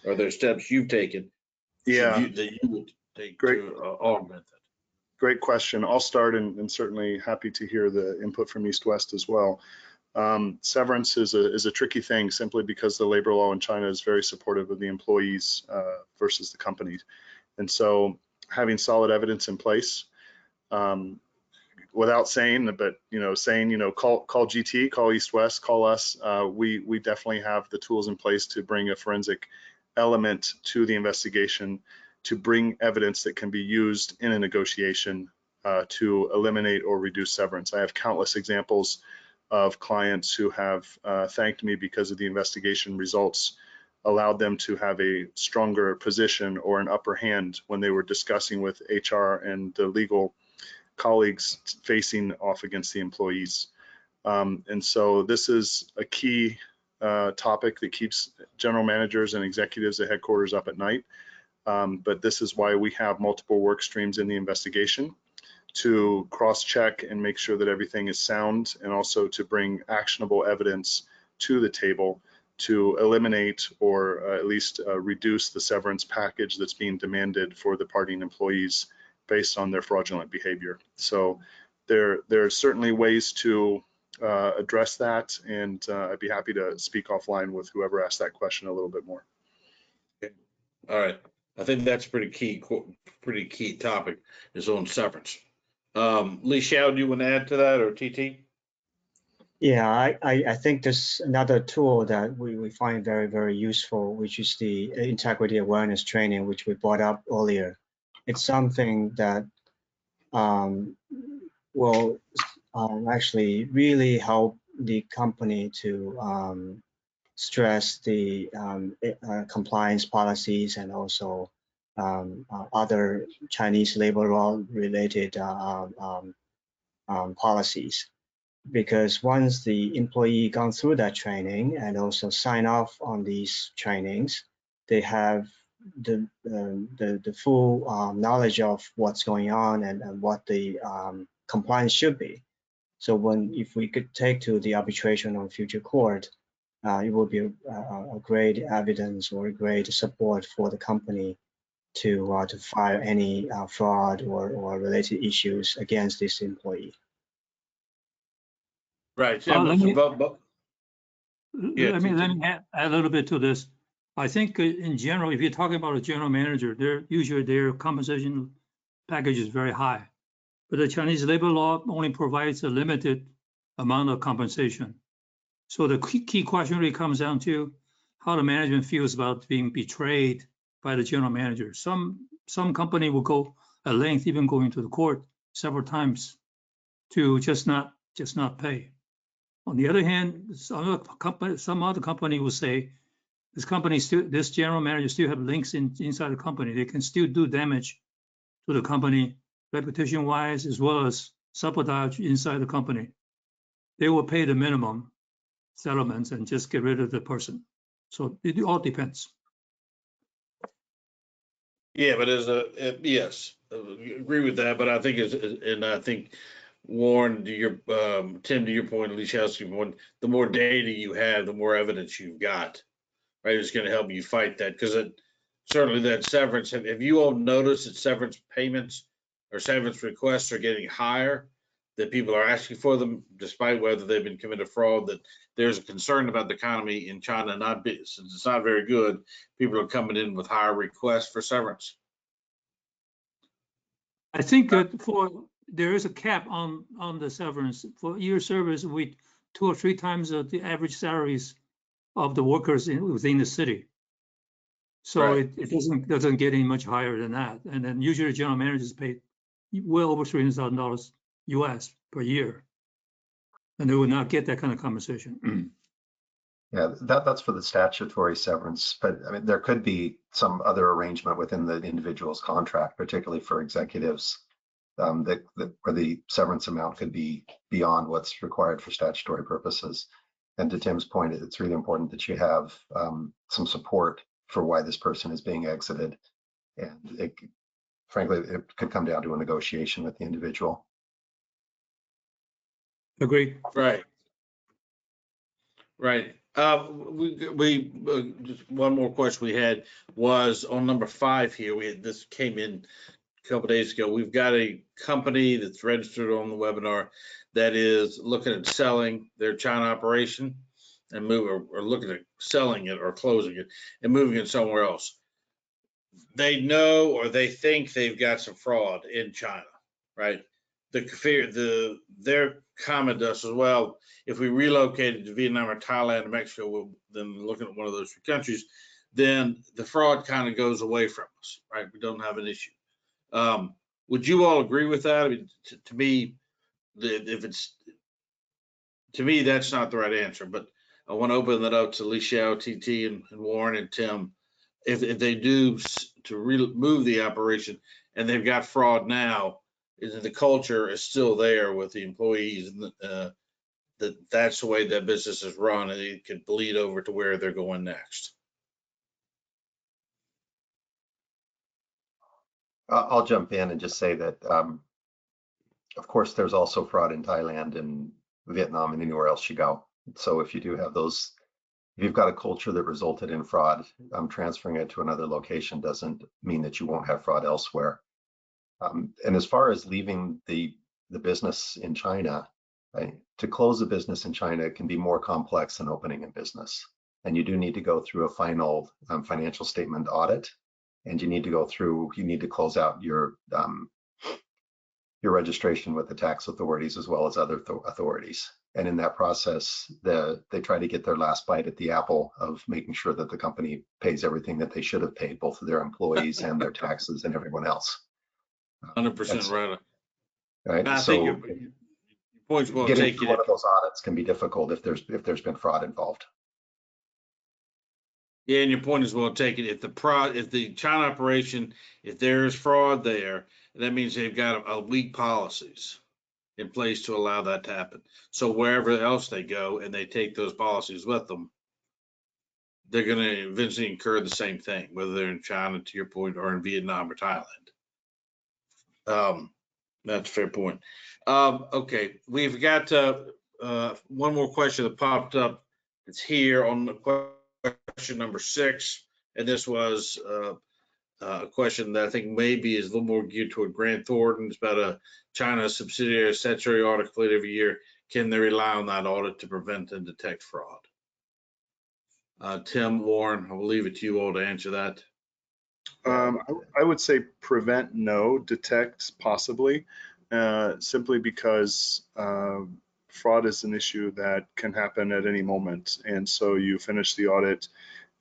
Are there steps you've taken that you would take to augment that? Great question. I'll start, and certainly happy to hear the input from East West as well. Severance is a tricky thing simply because the labor law in China is very supportive of the employees versus the companies. And so having solid evidence in place, without saying, but call GT, call East West, call us. We definitely have the tools in place to bring a forensic element to the investigation, to bring evidence that can be used in a negotiation to eliminate or reduce severance. I have countless examples of clients who have thanked me because of the investigation results allowed them to have a stronger position or an upper hand when they were discussing with HR and the legal colleagues facing off against the employees. And so this is a key topic that keeps general managers and executives at headquarters up at night. But this is why we have multiple work streams in the investigation to cross-check and make sure that everything is sound, and also to bring actionable evidence to the table to eliminate or at least reduce the severance package that's being demanded for the parting employees based on their fraudulent behavior. So there are certainly ways to address that, and I'd be happy to speak offline with whoever asked that question a little bit more. Okay. All right. I think that's pretty key topic is on severance. Li Xiao, do you want to add to that, or TT? Yeah, I think there's another tool that we find very, very useful, which is the integrity awareness training, which we brought up earlier. It's something that will actually really help the company to stress the compliance policies and also other Chinese labor law related policies. Because once the employee gone through that training and also sign off on these trainings, they have the full knowledge of what's going on and what the compliance should be. So if we could take to the arbitration on future court, it will be a great evidence or a great support for the company to file any fraud or related issues against this employee. Right. Yeah, let me add a little bit to this. I think in general, if you're talking about a general manager, usually their compensation package is very high, but the Chinese labor law only provides a limited amount of compensation. So the key question really comes down to how the management feels about being betrayed by the general manager. Some company will go at length, even going to the court several times to just not pay. On the other hand, some other company will say this general manager still have links inside the company. They can still do damage to the company reputation-wise, as well as sabotage inside the company. They will pay the minimum settlements and just get rid of the person. So it all depends. Yeah, but yes, I agree with that. But I think Warren, to your Tim, to your point, at least the more data you have, the more evidence you've got, right? It's going to help you fight that because certainly that severance. Have you all noticed that severance payments or severance requests are getting higher? That people are asking for them, despite whether they've been committed fraud. That there's a concern about the economy in China since it's not very good. People are coming in with higher requests for severance. I think there is a cap on the severance for year service with 2 or 3 times the average salaries of the workers within the city. So Right. it doesn't get any much higher than that. And then usually general managers pay well over $300,000 US per year, and they would not get that kind of compensation. Yeah, that's for the statutory severance, but I mean, there could be some other arrangement within the individual's contract, particularly for executives, where the severance amount could be beyond what's required for statutory purposes. And to Tim's point, it's really important that you have some support for why this person is being exited. And frankly, it could come down to a negotiation with the individual. Agreed. Right. Right. Just one more question we had was on number 5 here. This came in a couple days ago. We've got a company that's registered on the webinar that is looking at selling their China operation and or looking at selling it or closing it and moving it somewhere else. They know or they think they've got some fraud in China, right? Their comment to us as well, if we relocated to Vietnam or Thailand or Mexico, then looking at one of those 3 countries, then the fraud kind of goes away from us, right? We don't have an issue. Would you all agree with that? I mean, to me, that's not the right answer, but I want to open that up to Li Xiao, TT, and Warren and Tim. If they do to remove the operation and they've got fraud now, the culture is still there with the employees, and that's the way that business is run, and it could bleed over to where they're going next. I'll jump in and just say that, of course, there's also fraud in Thailand and Vietnam and anywhere else you go. So if you do have those, if you've got a culture that resulted in fraud, transferring it to another location doesn't mean that you won't have fraud elsewhere. And as far as leaving the business in China, to close a business in China can be more complex than opening a business. And you do need to go through a final financial statement audit, and you need to close out your registration with the tax authorities as well as other authorities. And in that process, they try to get their last bite at the apple of making sure that the company pays everything that they should have paid, both of their employees and their taxes and everyone else. 100% right. Right. I So think your point's well getting taken. through one of those audits can be difficult if there's been fraud involved. Yeah, and your point is well taken. If the China operation, if there's fraud there, that means they've got weak policies in place to allow that to happen. So wherever else they go and they take those policies with them, they're going to eventually incur the same thing, whether they're in China, to your point, or in Vietnam or Thailand. That's a fair point. Okay, we've got one more question that popped up. It's here on the question number 6, and this was a question that I think maybe is a little more geared toward Grant Thornton. It's about a China subsidiary statutory audit completed every year. Can they rely on that audit to prevent and detect fraud? Tim, Warren, I will leave it to you all to answer that. I would say prevent, no, detect, possibly, simply because fraud is an issue that can happen at any moment. And so you finish the audit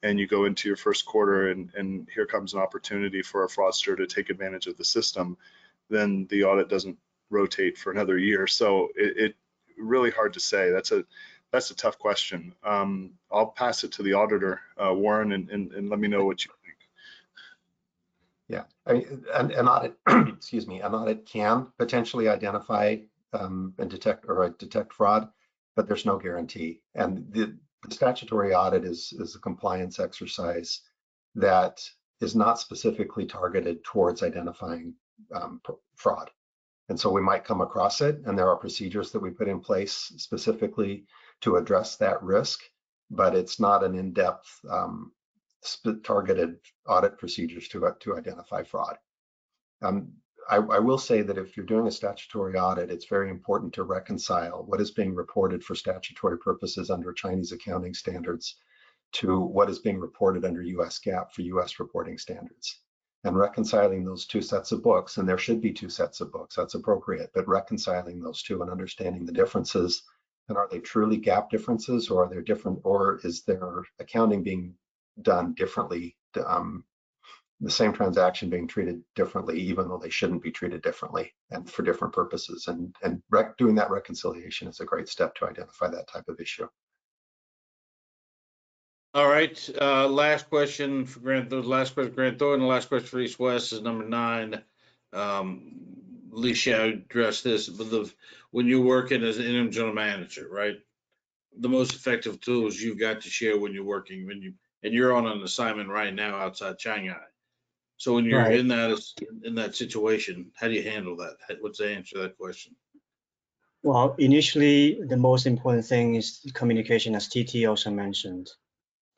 and you go into your first quarter and here comes an opportunity for a fraudster to take advantage of the system, then the audit doesn't rotate for another year. So it really hard to say. That's a tough question. I'll pass it to the auditor, Warren, and let me know what you think. Yeah, I mean, an audit, excuse me, an audit can potentially identify and detect fraud, but there's no guarantee. And the statutory audit is a compliance exercise that is not specifically targeted towards identifying fraud. And so we might come across it, and there are procedures that we put in place specifically to address that risk, but it's not an in-depth targeted audit procedures to identify fraud. I will say that if you're doing a statutory audit, it's very important to reconcile what is being reported for statutory purposes under Chinese accounting standards to what is being reported under US GAAP for US reporting standards. And reconciling those two sets of books, and there should be two sets of books, that's appropriate, but reconciling those two and understanding the differences, and are they truly GAAP differences, or are they different, or is their accounting being done differently, the same transaction being treated differently, even though they shouldn't be treated differently and for different purposes. And doing that reconciliation is a great step to identify that type of issue. All right, last question for Grant Thornton, last question for East West is number 9. Alicia addressed this, but when you're working as an interim general manager, right? The most effective tools you've got to share when you're working, and you're on an assignment right now outside Shanghai. So when you're in that situation, how do you handle that? What's the answer to that question? Well, initially, the most important thing is communication, as TT also mentioned.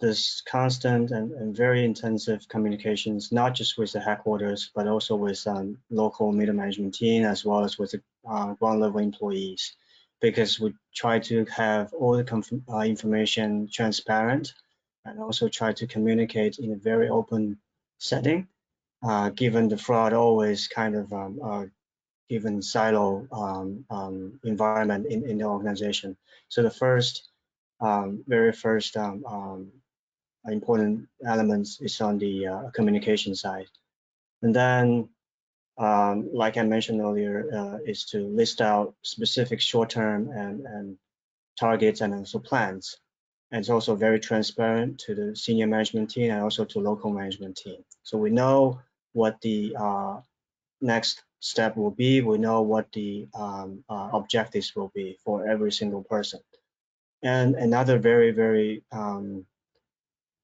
This constant and very intensive communications, not just with the headquarters, but also with local middle management team, as well as with the ground level employees, because we try to have all the information transparent, and also try to communicate in a very open setting, given the fraud always kind of given silo environment in the organization. So the first, very first important elements is on the communication side. And then, like I mentioned earlier, is to list out specific short-term and targets and also plans. And it's also very transparent to the senior management team and also to local management team. So we know what the next step will be. We know what the objectives will be for every single person. And another very, very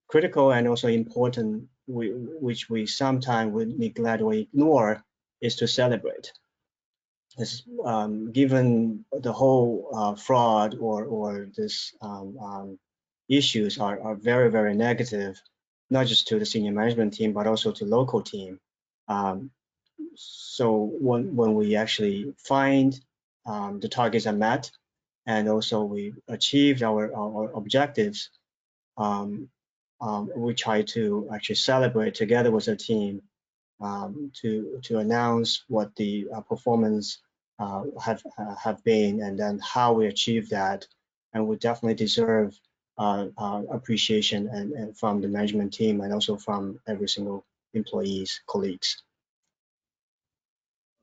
critical and also important, which we sometimes would neglect or ignore, is to celebrate. Given the whole fraud or this issues are very, very negative, not just to the senior management team, but also to local team. So when we actually find the targets are met, and also we achieved our objectives, we try to actually celebrate together with the team to announce what the performance have been, and then how we achieve that. And we definitely deserve appreciation and from the management team, and also from every single employees, colleagues.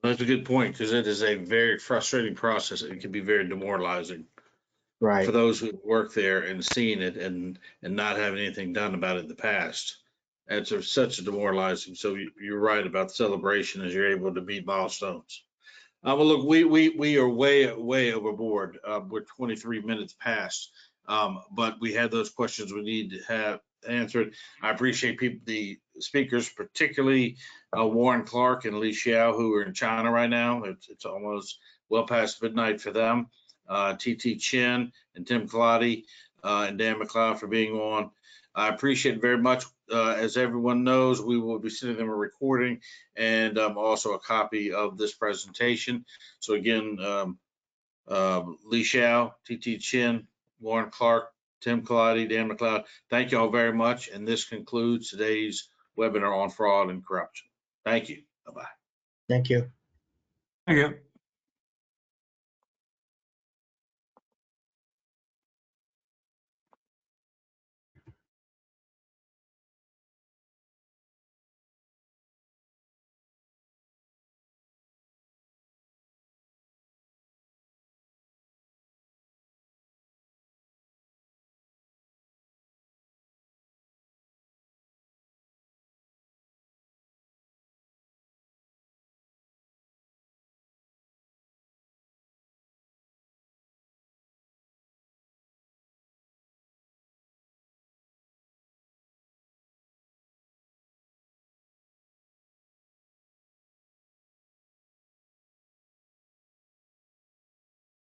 That's a good point, because it is a very frustrating process. It can be very demoralizing. Right. For those who work there and seen it and not having anything done about it in the past. It's such a demoralizing. So you're right about celebration as you're able to meet milestones. Well, look, we are way overboard. We're 23 minutes past, but we had those questions we need to have answered. I appreciate the speakers, particularly Warren Clark and Li Xiao, who are in China right now. It's almost well past midnight for them. TT Chin and Tim Colati and Dan McLeod for being on. I appreciate it very much. As everyone knows, we will be sending them a recording and also a copy of this presentation. So again, Li Xiao, TT Chin, Warren Clark, Tim Colati, Dan McLeod, thank you all very much. And this concludes today's webinar on fraud and corruption. Thank you. Bye-bye. Thank you. Thank you.